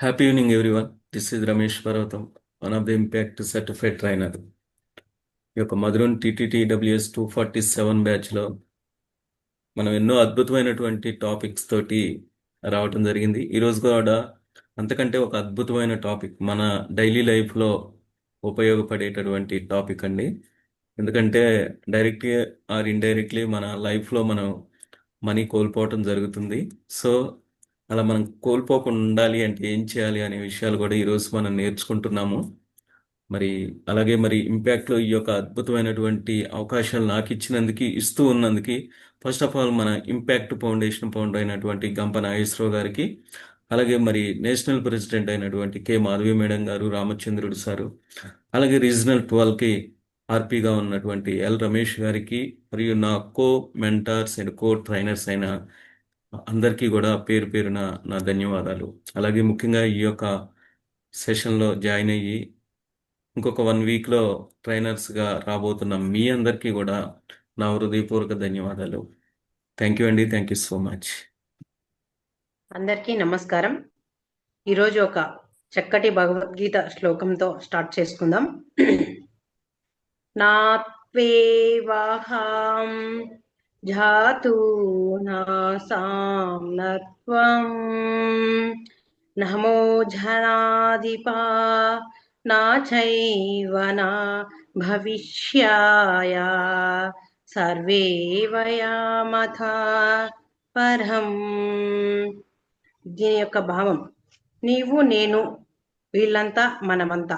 Happy evening, everyone. This is Ramesh Parvatam, one of the Impact Certified Trainer. ఈ యొక్క మధురం TTTWS 247 బ్యాచ్లో మనం ఎన్నో అద్భుతమైనటువంటి టాపిక్స్ తోటి రావటం జరిగింది. ఈరోజు కూడా అంతకంటే ఒక అద్భుతమైన టాపిక్ మన డైలీ లైఫ్లో ఉపయోగపడేటటువంటి టాపిక్ అండి. ఎందుకంటే డైరెక్ట్లీ ఆర్ ఇండైరెక్ట్లీ మన లైఫ్లో మనం మనీ కోల్పోవటం జరుగుతుంది. సో అలా మనం కోల్పోకుండా ఉండాలి అంటే ఏం చేయాలి అనే విషయాలు కూడా ఈరోజు మనం నేర్చుకుంటున్నాము. మరి అలాగే మరి ఇంపాక్ట్లో ఈ యొక్క అద్భుతమైనటువంటి అవకాశాలు నాకు ఇచ్చినందుకు ఇస్తూ ఉన్నందుకు ఫస్ట్ ఆఫ్ ఆల్ మన ఇంపాక్ట్ ఫౌండేషన్ ఫౌండర్ అయినటువంటి గంప నాగేశ్వరరావు గారికి, అలాగే మరి నేషనల్ ప్రెసిడెంట్ అయినటువంటి కె మాధవి మేడం గారు, రామచంద్రుడు సారు, అలాగే రీజనల్ 12కి ఆర్పీగా ఉన్నటువంటి ఎల్ రమేష్ గారికి, మరియు నా కో మెంటార్స్ అండ్ కో ట్రైనర్స్ అయిన అందరికీ కూడా పేరు పేరున నా ధన్యవాదాలు. అలాగే ముఖ్యంగా ఈ యొక్క సెషన్లో జాయిన్ అయ్యి ఇంకొక 1 వీక్లో ట్రైనర్స్గా రాబోతున్న మీ అందరికీ కూడా నా హృదయపూర్వక ధన్యవాదాలు. థ్యాంక్ యూ అండి. Thank you so much. అందరికీ నమస్కారం. ఈరోజు ఒక చక్కటి భగవద్గీత శ్లోకంతో స్టార్ట్ చేసుకుందాం. నాత్వేవాహం జాతూనాసాం నత్వం నమో జనాధిపా నాచైవ నా భవిష్యాయ సర్వే వయామథా పరం. దీని యొక్క భావం, నీవు నేను వీళ్ళంతా మనమంతా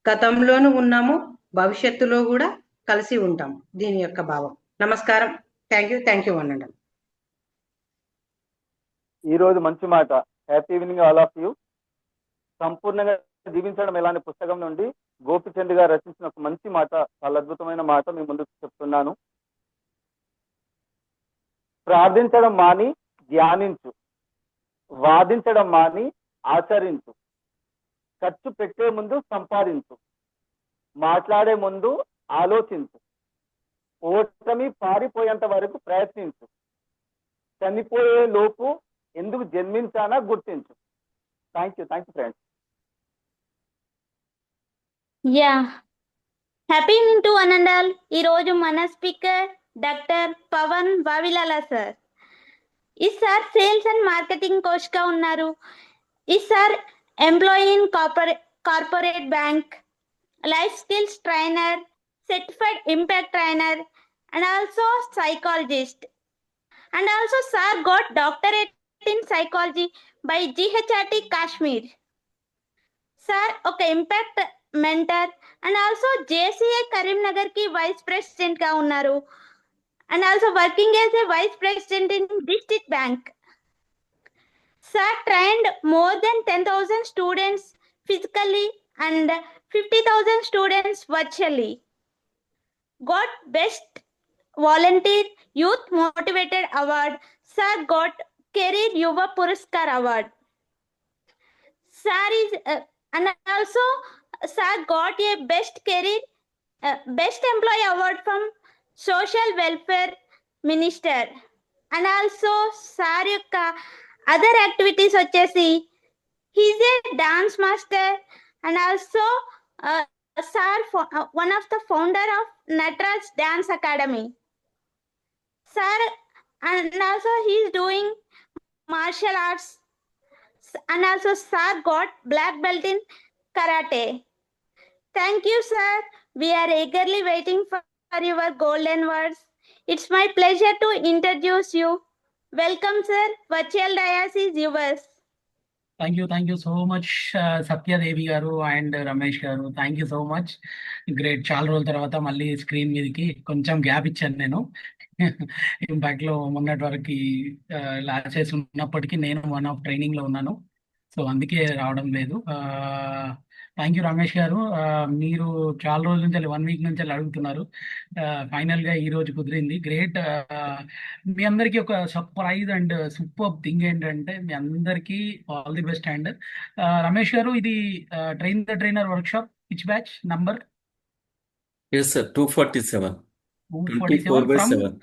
గతంలోనూ ఉన్నాము, భవిష్యత్తులో కూడా కలిసి ఉంటాం. దీని యొక్క భావం. నమస్కారం. థ్యాంక్ యూ అనండి. ఈరోజు మంచి మాట. Happy evening all of you. సంపూర్ణంగా జీవించడం ఎలాంటి పుస్తకం నుండి గోపిచంద్ గారు రచించిన ఒక మంచి మాట, చాలా అద్భుతమైన మాట మీ ముందుకు చెప్తున్నాను. ప్రార్థించడం మాని ధ్యానించు, వాదించడం మాని ఆచరించు, ఖర్చు పెట్టే ముందు సంపాదించు, మాట్లాడే ముందు ఆలోచించు, ఓటమి పారిపోయేంత వరకు ప్రయత్నించు, చనిపోయే లోపు ఎందుకు జన్మించానా గుర్తించు. Thank you friends. Happy evening to one and all. ఈరోజు మన speaker doctor Pavan Vavilala sir. ఈ sir sales and marketing coach గా ఉన్నారు. ఈ sir employee in corporate bank, life skills trainer, certified impact trainer, and also psychologist. And also sir got doctorate in psychology by GHRT Kashmir. Sir okay impact mentor and also JCA Karimnagar ki vice president ga unnaru, and also working as a vice president in district bank. Sir trained more than 10,000 students physically and 50,000 students virtually. Got best volunteer youth motivated award. Sir got career yuva puraskar award. Sir is and also sir got a best career best employee award from social welfare minister. And also sir yokka other activities vachesi he is a dance master, and also sir one of the founder of Natraj Dance Academy. Sir and also he is doing martial arts, and also sir got black belt in karate. Thank you sir. We are eagerly waiting for your golden words. It's my pleasure to introduce you. Welcome sir. Virtual dais is yours. Thank you so much, Satya Devi garu and Ramesh garu. Thank you so much. Great. చాలా రోజుల తర్వాత మళ్ళీ screen మీదకి కొంచెం gap ఇచ్చాను నేను. Impact లో మొన్నటి వరకు లాచెస్ ఉన్నప్పటికీ నేను వన్ ఆఫ్ ట్రైనింగ్ లో ఉన్నాను, సో అందుకే రావడం లేదు. థ్యాంక్ యూ రమేష్ గారు. మీరు చాలా రోజుల నుంచి 1 వీక్ నుంచి అడుగుతున్నారు. ఫైనల్ గా ఈ రోజు కుదిరింది. గ్రేట్. మీ అందరికీ ఒక సర్ప్రైజ్ అండ్ సూపర్ థింగ్ ఏంటంటే మీ అందరికీ all the best. And Ramesh గారు, ఇది train the trainer work shop which batch number? Yes sir, 247. 247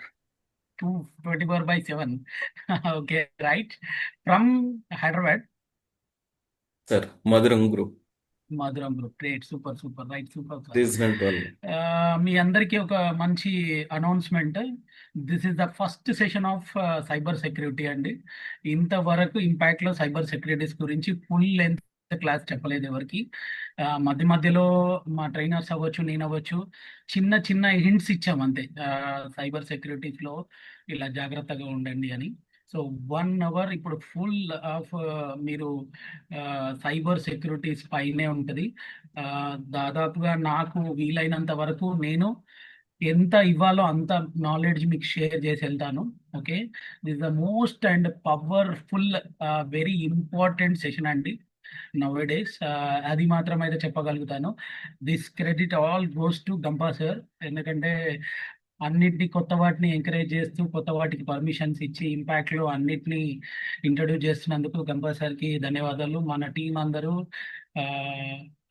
224/7. Okay, right. From Hyderabad. Sir మధురం గ్రూప్ మధురం group. Great, super super, right, super sir. Regional 12. మీ అందరికీ ఒక మంచి announcement. This is the first session of cyber security అండి. ఇంతవరకు ఇంపాక్ట్లో cyber securities గురించి full length class చెప్పలేదు ఎవరికి. మధ్య మధ్యలో మా ట్రైనర్స్ అవ్వచ్చు, నేను అవ్వచ్చు, చిన్న చిన్న హింట్స్ ఇచ్చాం అంతే. సైబర్ సెక్యూరిటీస్లో ఇలా జాగ్రత్తగా ఉండండి అని. సో 1 అవర్ ఇప్పుడు ఫుల్ ఆఫ్ మీరు సైబర్ సెక్యూరిటీస్ పైనే ఉంటుంది. దాదాపుగా నాకు వీలైనంత వరకు నేను ఎంత ఇవ్వాలో అంత నాలెడ్జ్ మీకు షేర్ చేసి వెళ్తాను. Okay, this the most and powerful very important session అండి నవ్ డేస్. అది మాత్రం అయితే చెప్పగలుగుతాను. This credit all goes to Gampa sir. ఎందుకంటే అన్నిటినీ కొత్త వాటిని ఎంకరేజ్ చేస్తూ కొత్త వాటికి పర్మిషన్స్ ఇచ్చి ఇంపాక్ట్లో అన్నిటినీ ఇంట్రడ్యూస్ చేస్తున్నందుకు గంపా సార్కి ధన్యవాదాలు. మన టీం అందరూ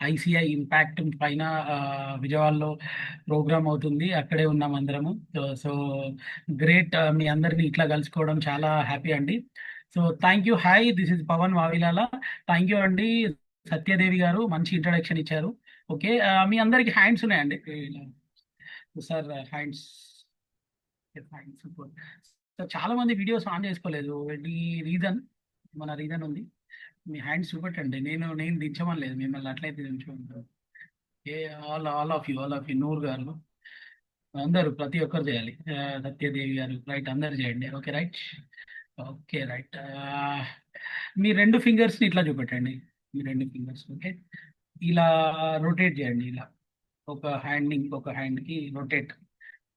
ఐసిఐ ఇంపాక్ట్ పైన విజయవాడలో ప్రోగ్రామ్ అవుతుంది, అక్కడే ఉన్నాం అందరము. సో గ్రేట్, మీ అందరినీ ఇట్లా కలుసుకోవడం చాలా హ్యాపీ అండి. So thank you. Hi, this is Pavan Vavilala. Thank you అండి. సత్యదేవి గారు మంచి ఇంట్రడక్షన్ ఇచ్చారు. ఓకే, మీ అందరికి హ్యాండ్స్ ఉన్నాయండి సార్, హ్యాండ్స్. సూపర్. సో చాలా మంది వీడియోస్ ఆన్ చేసుకోలేదు. రీజన్ మన రీజన్ ఉంది. మీ హ్యాండ్స్ చూపెట్టండి. నేను దించమని లేదు మిమ్మల్ని, అట్లయితే దించుకుంటాను. ఏ ఆల్ ఆఫ్ యూ నూరు గారు అందరూ ప్రతి ఒక్కరు చేయాలి. సత్యదేవి గారు రైట్, అందరు చేయండి. Okay right. Okay right. మీ 2 ఫింగర్స్ని ఇట్లా చూపెట్టండి. మీ 2 ఫింగర్స్ ఓకే ఇలా రొటేట్ చేయండి. ఇలా ఒక హ్యాండ్ని ఇంకొక హ్యాండ్కి రొటేట్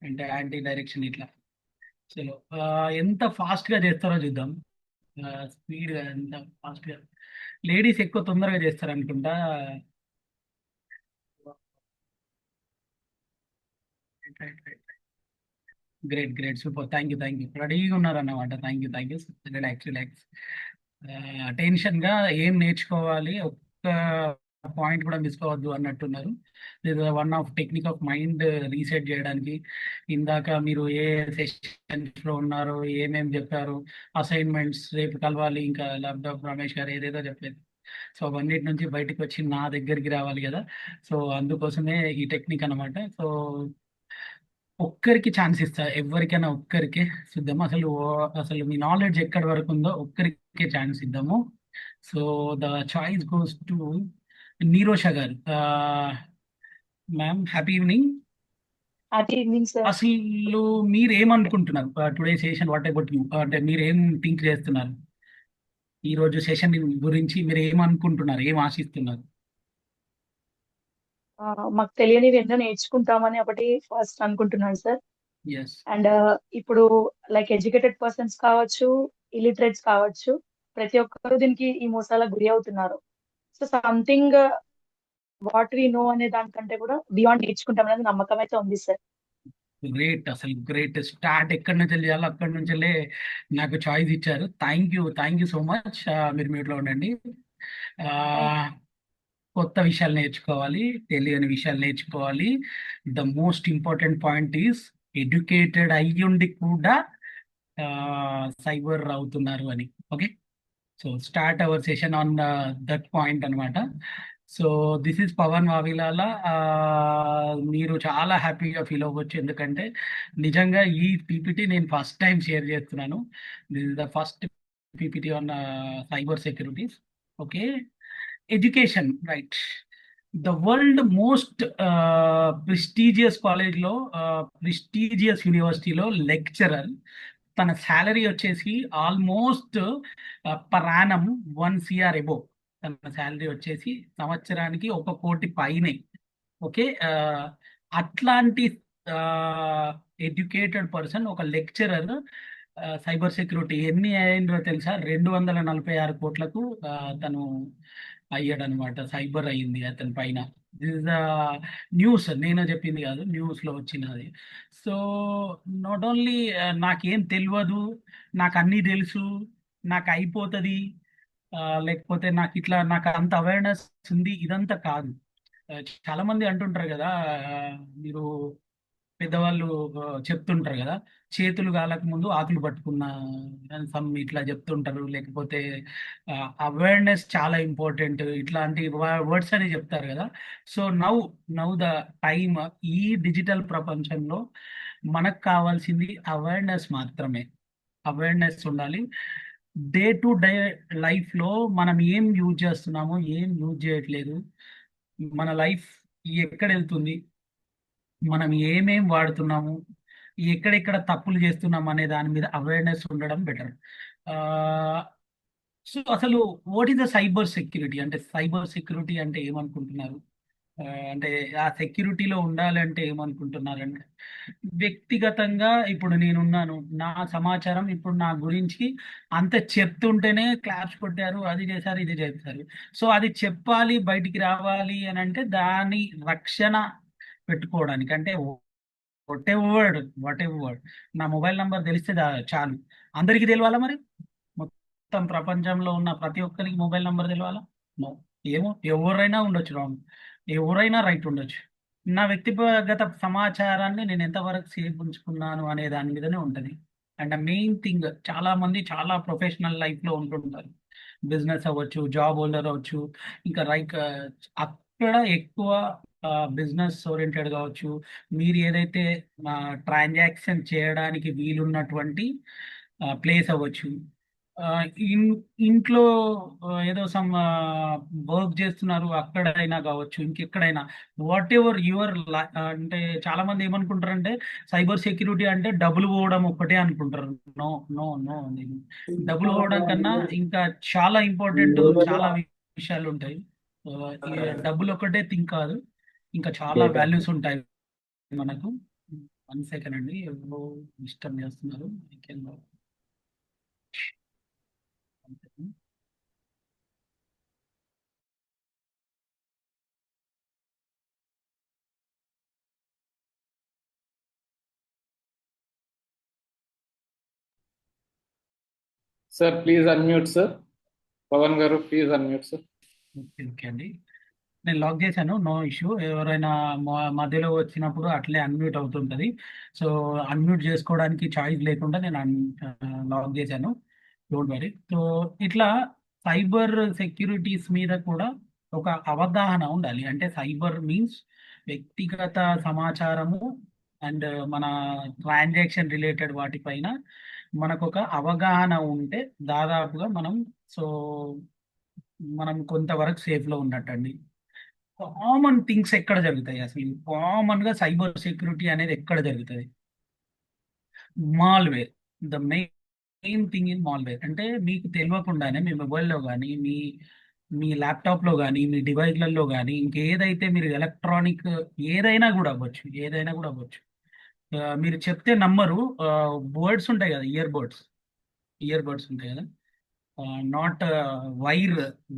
అంటే యాంటీ డైరెక్షన్ ఇట్లా. చలో, ఎంత ఫాస్ట్గా చేస్తారో చూద్దాం. స్పీడ్గా, ఎంత ఫాస్ట్గా. లేడీస్ ఎక్కువ తొందరగా చేస్తారు అనుకుంటా. Great great, super, thank you. రెడీగా ఉన్నారన్నమాట. Thank you. రిలాక్స్. టెన్షన్గా ఏం నేర్చుకోవాలి, ఒక్క పాయింట్ కూడా మిస్ అవ్వద్దు అన్నట్టున్నారు. One of technique of mind reset చేయడానికి. ఇందాక మీరు ఏ సెషన్స్లో ఉన్నారో, ఏమేమి చెప్పారు, అసైన్మెంట్స్ రేపు కలవాలి, ఇంకా ల్యాప్టాప్ రమేష్ గారు ఏదేదో చెప్పలేదు. సో అవన్నిటి నుంచి బయటకు వచ్చి నా దగ్గరికి రావాలి కదా. సో అందుకోసమే ఈ టెక్నిక్ అనమాట. సో ఒక్కరికి ఛాన్స్ ఇస్తా, ఎవరికైనా ఒక్కరికే చూద్దాం. అసలు మీ నాలెడ్జ్ ఎక్కడి వరకు ఉందో ఒక్కరికే ఛాన్స్ ఇద్దాము. So the choice goes to Nirosha గారు. Ma'am, happy evening. Happy evening sir. అసలు మీరు ఏమనుకుంటున్నారు today session? What about you? అంటే మీరు ఏం థింక్ చేస్తున్నారు ఈ రోజు సెషన్ గురించి? మీరు ఏమనుకుంటున్నారు, ఏం ఆశిస్తున్నారు? మాకు తెలియనివి ఎన్నో నేర్చుకుంటామని ఒకటి ఫస్ట్ అనుకుంటున్నాను సార్. ఎస్. అండ్ ఇప్పుడు లైక్ ఎడ్యుకేటెడ్ పర్సన్స్ కావచ్చు, ఇలిటరేట్స్ కావచ్చు, ప్రతి ఒక్కరు దీనికి ఈ మోసాలకు గురి అవుతున్నారు. So something what we know అనే దానికంటే కూడా బియాండ్ నేర్చుకుంటాం అనేది నమ్మకం అయితే ఉంది సార్. గ్రేట్, అసలు గ్రేట్. స్టార్ట్ ఎక్కడి నుంచి చేయాలో అక్కడి నుంచే నాకు చాయిస్ ఇచ్చారు. Thank you so much. మీరు మ్యూట్లో ఉండండి. కొత్త విషయాలు నేర్చుకోవాలి, తెలియని విషయాలు నేర్చుకోవాలి. The most important point is educated అయ్యుండి కూడా సైబర్ అవుతున్నారు అని. Okay, so start our session on that point అనమాట. So this is Pavan Vavilala. మీరు చాలా హ్యాపీగా ఫీల్ అవ్వచ్చు, ఎందుకంటే నిజంగా ఈ పీపీటీ నేను ఫస్ట్ టైం షేర్ చేస్తున్నాను. This is the first PPT on cyber securities. Okay, education right. The world most prestigious కాలేజ్లో, ప్రెస్టీజియస్ యూనివర్సిటీలో లెక్చరర్ తన శాలరీ వచ్చేసి almost per annum 1 CR above. తన శాలరీ వచ్చేసి సంవత్సరానికి 1 కోటి పైనే. ఓకే, అట్లాంటి ఎడ్యుకేటెడ్ పర్సన్, ఒక లెక్చరర్ సైబర్ సెక్యూరిటీ ఎన్ని అయిందో తెలుసా? 246 కోట్లకు తను అయ్యాడనమాట. సైబర్ అయ్యింది అతని పైన. దిస్ ఇస్ న్యూస్, నేను చెప్పింది కాదు, న్యూస్లో వచ్చినది. సో నాట్ ఓన్లీ నాకేం తెలియదు, నాకు అన్నీ తెలుసు, నాకు అయిపోతుంది, లేకపోతే నాకు అంత అవేర్నెస్ ఉంది, ఇదంతా కాదు. చాలా మంది అంటుంటారు కదా, మీరు పెద్దవాళ్ళు చెప్తుంటారు కదా, చేతులు కాలక ముందు ఆకులు పట్టుకున్న సమ్ ఇట్లా చెప్తుంటారు. లేకపోతే అవేర్నెస్ చాలా ఇంపార్టెంట్, ఇట్లాంటి వర్డ్స్ అని చెప్తారు కదా. సో నౌ ద టైమ్, ఈ డిజిటల్ ప్రపంచంలో మనకు కావాల్సింది అవేర్నెస్ మాత్రమే. అవేర్నెస్ ఉండాలి. డే టు డే లైఫ్లో మనం ఏం యూజ్ చేస్తున్నామో, ఏం యూజ్ చేయట్లేదు, మన లైఫ్ ఎక్కడ వెళ్తుంది, మనం ఏమేం వాడుతున్నాము, ఎక్కడెక్కడ తప్పులు చేస్తున్నాం అనే దాని మీద అవేర్నెస్ ఉండడం బెటర్. సో అసలు what is the cyber security అంటే, సైబర్ సెక్యూరిటీ అంటే ఏమనుకుంటున్నారు? అంటే ఆ సెక్యూరిటీలో ఉండాలంటే ఏమనుకుంటున్నారంటే, వ్యక్తిగతంగా ఇప్పుడు నేనున్నాను, నా సమాచారం ఇప్పుడు నా గురించి అంత చెప్తుంటేనే క్లాప్స్ కొట్టారు, అది చేశారు, ఇది చేశారు. సో అది చెప్పాలి, బయటికి రావాలి అని అంటే దాని రక్షణ పెట్టుకోవడానికి అంటే వాట్ ఎవర్ నా మొబైల్ నంబర్ తెలిస్తే చాలు. అందరికీ తెలియాలా మరి? మొత్తం ప్రపంచంలో ఉన్న ప్రతి ఒక్కరికి మొబైల్ నంబర్ తెలియాలా? నో. ఏమో, ఎవరైనా ఉండొచ్చు రాంగ్, ఎవరైనా రైట్ ఉండొచ్చు. నా వ్యక్తిగత సమాచారాన్ని నేను ఎంతవరకు సేఫ్ ఉంచుకున్నాను అనే దాని మీదనే ఉంటుంది. అండ్ మెయిన్ థింగ్, చాలా మంది చాలా ప్రొఫెషనల్ లైఫ్లో ఉంటుంటారు, బిజినెస్ అవ్వచ్చు, జాబ్ హోల్డర్ అవ్వచ్చు, ఇంకా లైక్ అక్కడ ఎక్కువ బిజినెస్ ఓరియంటెడ్ కావచ్చు, మీరు ఏదైతే ట్రాన్సాక్షన్ చేయడానికి వీలున్నటువంటి ప్లేస్ అవ్వచ్చు, ఆ, ఇంట్లో ఏదో సమ్ వర్క్ చేస్తున్నారు అక్కడైనా కావచ్చు, ఇంకెక్కడైనా, వాట్ ఎవర్ యువర్ అంటే చాలా మంది ఏమనుకుంటారంటే సైబర్ సెక్యూరిటీ అంటే డబ్బులు పోవడం ఒక్కటే అనుకుంటారు. నో నో నో, డబ్బులు పోవడం కన్నా ఇంకా చాలా ఇంపార్టెంట్, చాలా విషయాలు ఉంటాయి. ఈ డబ్బులు ఒక్కటే థింక్ కాదు, ఇంకా చాలా వాల్యూస్ ఉంటాయి మనకు. 1 సెకండ్ అండి, ఎవరో డిస్టర్బ్ చేస్తున్నారు. Sir please unmute sir. Pavan garu please unmute sir. Okay అండి, నేను లాక్ చేశాను, నో ఇష్యూ. ఎవరైనా మధ్యలో వచ్చినప్పుడు అట్లే అన్మ్యూట్ అవుతుంటుంది. సో అన్మ్యూట్ చేసుకోవడానికి చాయిస్ లేకుండా నేను లాక్ చేశాను, డోంట్ వరీ. సో ఇట్లా సైబర్ సెక్యూరిటీస్ మీద కూడా ఒక అవగాహన ఉండాలి. అంటే సైబర్ మీన్స్ వ్యక్తిగత సమాచారము అండ్ మన ట్రాన్సాక్షన్ రిలేటెడ్ వాటిపైన మనకు ఒక అవగాహన ఉంటే దాదాపుగా సో మనం కొంతవరకు సేఫ్లో ఉన్నట్టండి. కామన్ థింగ్స్ ఎక్కడ జరుగుతాయి అసలు? కామన్ గా సైబర్ సెక్యూరిటీ అనేది ఎక్కడ జరుగుతుంది? Malware. The main thing in malware అంటే మీకు తెలియకుండానే మీ మొబైల్లో కానీ, మీ ల్యాప్టాప్లో కానీ, మీ డివైస్లలో కానీ, ఇంకేదైతే మీరు ఎలక్ట్రానిక్ ఏదైనా కూడా అవ్వచ్చు, ఏదైనా కూడా అవ్వచ్చు. మీరు చెప్తే నమ్మరు, బర్డ్స్ ఉంటాయి కదా, ఇయర్ బర్డ్స్ ఉంటాయి కదా, నాట్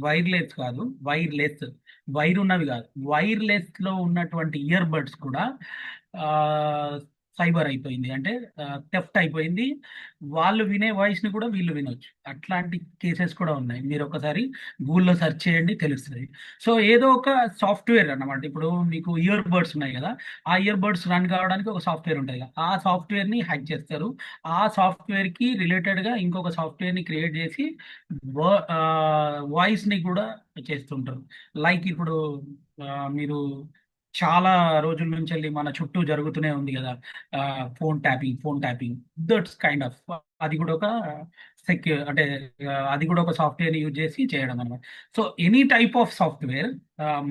వైర్లెస్ కాదు, వైర్ ఉన్నవి కాదు, వైర్లెస్ లో ఉన్నటువంటి ఇయర్ బడ్స్ కూడా సైబర్ అయిపోయింది, అంటే థెఫ్ట్ అయిపోయింది. వాళ్ళు వినే వాయిస్ ని కూడా వీళ్ళు వినొచ్చు. అట్లాంటి కేసెస్ కూడా ఉన్నాయి. మీరు ఒకసారి గూగుల్లో సెర్చ్ చేయండి, తెలుస్తుంది. సో ఏదో ఒక సాఫ్ట్వేర్ అన్నమాట. ఇప్పుడు మీకు ఇయర్ బడ్స్ ఉన్నాయి కదా, ఆ ఇయర్ బడ్స్ రన్ కావడానికి ఒక సాఫ్ట్వేర్ ఉంటుంది కదా, ఆ సాఫ్ట్వేర్ ని హ్యాక్ చేస్తారు. ఆ సాఫ్ట్వేర్ కి రిలేటెడ్ గా ఇంకొక సాఫ్ట్వేర్ ని క్రియేట్ చేసి వాయిస్ ని కూడా చేస్తుంటారు. లైక్ ఇప్పుడు మీరు చాలా రోజుల నుంచి వెళ్ళి మన చుట్టూ జరుగుతూనే ఉంది కదా, phone tapping, that's kind of, అది కూడా ఒక అంటే అది కూడా ఒక సాఫ్ట్వేర్ యూజ్ చేసి చేయడం అనమాట. So any type of software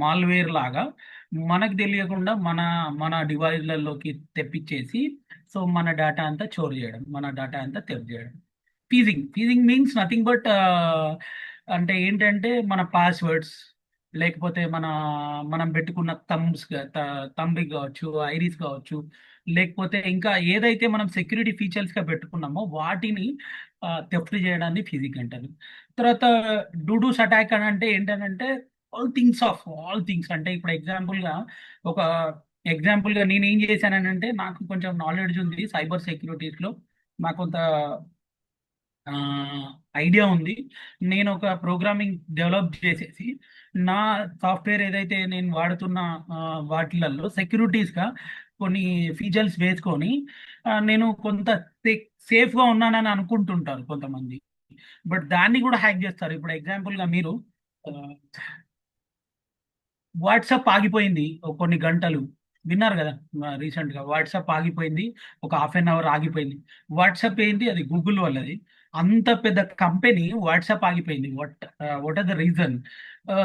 malware లాగా మనకు తెలియకుండా మన డివైస్లలోకి తెప్పించేసి, సో మన డేటా అంతా చోరీ చేయడం, మన డేటా అంతా తెప్ చేయడం. ఫీజింగ్ మీన్స్ నథింగ్ బట్ అంటే ఏంటంటే మన పాస్వర్డ్స్, లేకపోతే మనం పెట్టుకున్న తంబి కావచ్చు, ఐరిస్ కావచ్చు, లేకపోతే ఇంకా ఏదైతే మనం సెక్యూరిటీ ఫీచర్స్ గా పెట్టుకున్నామో వాటిని థెఫ్ట్ చేయడాన్ని ఫీజింగ్ అంటారు. తర్వాత డూడూస్ అటాక్ అని అంటే ఏంటంటే ఆల్ థింగ్స్ అంటే ఇప్పుడు ఎగ్జాంపుల్ గా నేను ఏం చేశానంటే, నాకు కొంచెం నాలెడ్జ్ ఉంది సైబర్ సెక్యూరిటీస్ లో, నాకు కొంత ఐడియా ఉంది. నేను ఒక ప్రోగ్రామింగ్ డెవలప్ చేసేసి నా సాఫ్ట్వేర్ ఏదైతే నేను వాడుతున్న వాటిలలో సెక్యూరిటీస్గా కొన్ని ఫీచర్స్ వేసుకొని నేను కొంత సేఫ్గా ఉన్నానని అనుకుంటుంటారు కొంతమంది. బట్ దాన్ని కూడా హ్యాక్ చేస్తారు. ఇప్పుడు ఎగ్జాంపుల్గా మీరు వాట్సాప్ ఆగిపోయింది కొన్ని గంటలు, విన్నారు కదా రీసెంట్గా వాట్సాప్ ఆగిపోయింది, ఒక హాఫ్ అన్ అవర్ ఆగిపోయింది. వాట్సాప్ ఏంటి, అది గూగుల్ వాళ్ళది. అంత పెద్ద కంపెనీ వాట్సాప్ ఆగిపోయింది. What are the reason?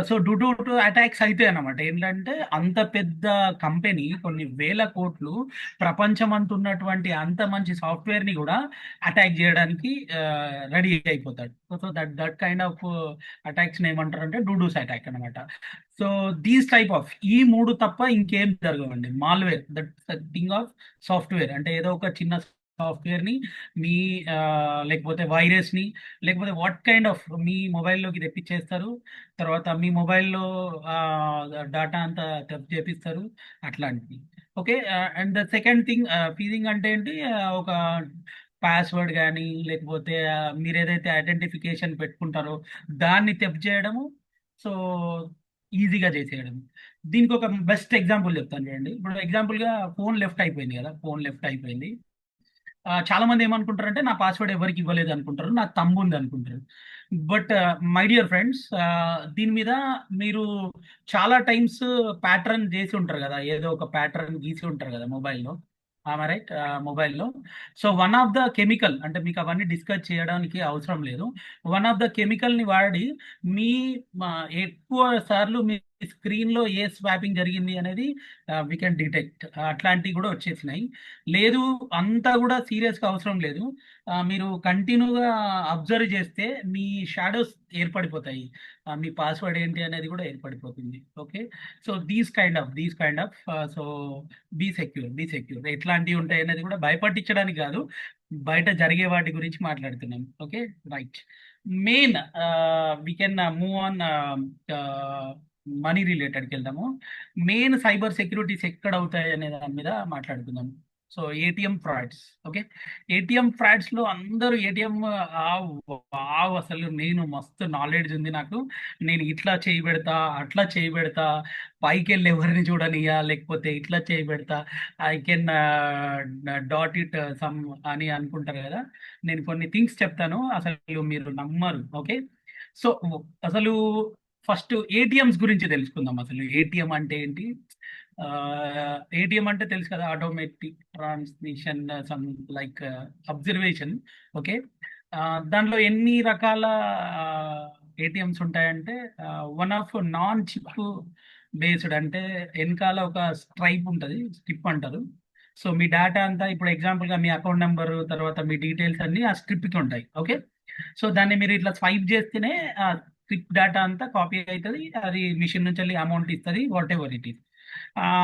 So to attacks అయితే అన్నమాట. ఏంటంటే అంత పెద్ద కంపెనీ కొన్ని వేల కోట్లు, ప్రపంచం అంత ఉన్నటువంటి అంత మంచి సాఫ్ట్వేర్ ని కూడా అటాక్ చేయడానికి రెడీ అయిపోతాడు. So that kind of attacks ఏమంటారు అంటే డూడూస్ అటాక్ అనమాట. సో దీస్ టైప్ ఆఫ్ ఈ మూడు తప్ప ఇంకేం జరగవండి. Malware, that thing of software అంటే ఏదో ఒక చిన్న సాఫ్ట్వేర్ ని మీ లేకపోతే వైరస్ ని లేకపోతే వాట్ కైండ్ ఆఫ్ మీ మొబైల్లోకి తెప్పించేస్తారు. తర్వాత మీ మొబైల్లో డాటా అంతా చేపిస్తారు అట్లాంటివి. Okay. And the second thing, freezing అంటే ఏంటి, ఒక పాస్వర్డ్ కానీ లేకపోతే మీరు ఏదైతే ఐడెంటిఫికేషన్ పెట్టుకుంటారో దాన్ని తెప్ చేయడము. సో ఈజీగా చేసేయడం. దీనికి ఒక బెస్ట్ ఎగ్జాంపుల్ చెప్తాను చూడండి. ఇప్పుడు ఎగ్జాంపుల్గా ఫోన్ లెఫ్ట్ అయిపోయింది కదా, ఫోన్ లెఫ్ట్ అయిపోయింది. చాలా మంది ఏమనుకుంటారు అంటే నా పాస్వర్డ్ ఎవరికి ఇవ్వలేదు అనుకుంటారు, నా తమ్ము ఉంది అనుకుంటారు. బట్ మై డియర్ ఫ్రెండ్స్, దీని మీద మీరు చాలా టైమ్స్ ప్యాటర్న్ చేసి ఉంటారు కదా, ఏదో ఒక ప్యాటర్న్ గీసి ఉంటారు కదా మొబైల్లో, రైట్, మొబైల్లో. So one of the chemical, అంటే మీకు అవన్నీ డిస్కస్ చేయడానికి అవసరం లేదు, వన్ ఆఫ్ ద కెమికల్ని వాడి మీ ఎక్కువ సార్లు మీ స్క్రీన్లో ఏ స్వాపింగ్ జరిగింది అనేది వీ కెన్ డిటెక్ట్. అట్లాంటివి కూడా వచ్చేసినాయి. లేదు అంతా కూడా సీరియస్గా అవసరం లేదు, మీరు కంటిన్యూగా అబ్జర్వ్ చేస్తే మీ షాడోస్ ఏర్పడిపోతాయి, మీ పాస్వర్డ్ ఏంటి అనేది కూడా ఏర్పడిపోతుంది. Okay. So these kind of so be secure ఎట్లాంటివి ఉంటాయి అనేది కూడా భయపట్టించడానికి కాదు, బయట జరిగే వాటి గురించి మాట్లాడుతున్నాం. Okay, right. Main we can move on money రిలేటెడ్కి వెళ్దాము. మెయిన్ సైబర్ సెక్యూరిటీస్ ఎక్కడ అవుతాయి అనే దాని మీద మాట్లాడుకుందాం. So ATM frauds. Okay, ATM frauds లో అందరూ ఏటీఎం అసలు నేను మస్తు నాలెడ్జ్ ఉంది నాకు, నేను ఇట్లా చేయి పెడతా అట్లా చేయి పెడతా, పైకి వెళ్ళి ఎవరిని చూడనియా, లేకపోతే ఇట్లా చేయి పెడతా, I can dot it some అని అనుకుంటారు కదా. నేను కొన్ని థింగ్స్ చెప్తాను, అసలు మీరు నమ్మరు. ఓకే, సో అసలు ఫస్ట్ ఏటీఎంస్ గురించి తెలుసుకుందాం. అసలు ఏటీఎం అంటే ఏంటి? ఏటీఎం అంటే తెలుసు కదా, automatic transmission some like observation. Okay, దాంట్లో ఎన్ని రకాల ఏటీఎంస్ ఉంటాయంటే one of non chip based, అంటే వెనకాల ఒక స్ట్రైప్ ఉంటుంది, స్ట్రిప్ అంటారు. సో మీ డేటా అంతా ఇప్పుడు ఎగ్జాంపుల్గా మీ అకౌంట్ నెంబర్ తర్వాత మీ డీటెయిల్స్ అన్ని ఆ స్ట్రిప్కి ఉంటాయి. ఓకే, సో దాన్ని మీరు ఇట్లా స్వైప్ చేస్తేనే స్ట్రిప్ డేటా అంతా కాపీ అవుతుంది, అది మిషన్ నుంచి వెళ్ళి అమౌంట్ ఇస్తుంది, వాట్ ఎవర్ ఇట్ ఈస్.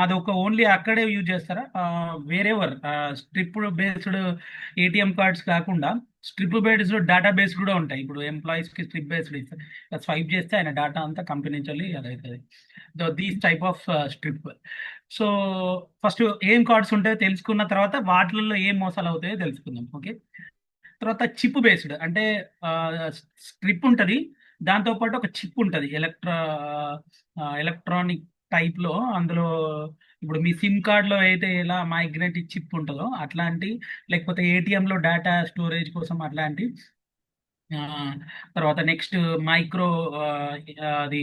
అది ఒక ఓన్లీ అక్కడే యూజ్ చేస్తారా? Wherever strip based ATM cards కాకుండా స్ట్రిప్ బేస్డ్ డేటా బేస్డ్ కూడా ఉంటాయి. ఇప్పుడు ఎంప్లాయీస్కి స్ట్రిప్ బేస్డ్ ఇస్తారు, స్వైప్ చేస్తే ఆయన డేటా అంతా కంపెనీ నుంచి వెళ్ళి అది అవుతుంది. These type of strip. So first ఏం కార్డ్స్ ఉంటాయో తెలుసుకున్న తర్వాత వాటిల్లో ఏం మోసాలు అవుతాయో తెలుసుకుందాం. ఓకే, తర్వాత చిప్ బేస్డ్ అంటే స్ట్రిప్ ఉంటుంది, దాంతోపాటు ఒక చిప్ ఉంటుంది, ఎలక్ట్రానిక్ టైప్లో. అందులో ఇప్పుడు మీ సిమ్ కార్డ్లో అయితే ఎలా మైగ్నెటిక్ చిప్ ఉంటుందో అట్లాంటి, లేకపోతే ఏటీఎంలో డేటా స్టోరేజ్ కోసం అట్లాంటి. తర్వాత నెక్స్ట్ మైక్రో అది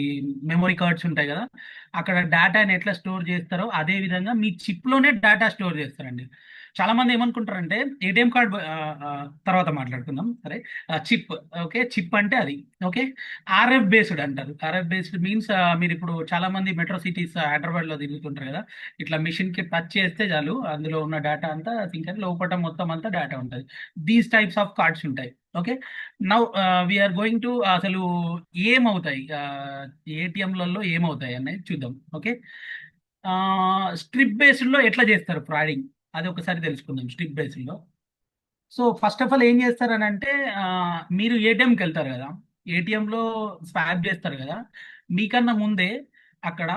మెమొరీ కార్డ్స్ ఉంటాయి కదా, అక్కడ డేటాని ఎట్లా స్టోర్ చేస్తారో అదే విధంగా మీ చిప్లోనే డేటా స్టోర్ చేస్తారండి. చాలా మంది ఏమనుకుంటారంటే ఏటీఎం కార్డ్ తర్వాత మాట్లాడుకుందాం, సరే. చిప్, ఓకే, చిప్ అంటే అది. ఓకే, ఆర్ఎఫ్ బేస్డ్ అంటారు. ఆర్ఎఫ్ బేస్డ్ మీన్స్ మీరు ఇప్పుడు చాలా మంది మెట్రో సిటీస్ హైదరాబాద్లో తిరుగుతుంటారు కదా, ఇట్లా మిషన్కి టచ్ చేస్తే చాలు అందులో ఉన్న డేటా అంతా ఇంకా లోపల మొత్తం అంతా డేటా ఉంటుంది. దీస్ టైప్స్ ఆఫ్ కార్డ్స్ ఉంటాయి. Okay, now we are going to అసలు ఏమవుతాయి ఏటీఎంలలో ఏమవుతాయి అనేది చూద్దాం. ఓకే, స్ట్రిప్ బేస్డ్లో ఎట్లా చేస్తారు ఫ్రాడింగ్ అది ఒకసారి తెలుసుకుందాం. స్ట్రిప్ బేస్డ్లో సో ఫస్ట్ ఆఫ్ ఆల్ ఏం చేస్తారని అంటే మీరు ఏటీఎంకి వెళ్తారు కదా, ఏటీఎంలో స్వాప్ చేస్తారు కదా, మీకన్నా ముందే అక్కడ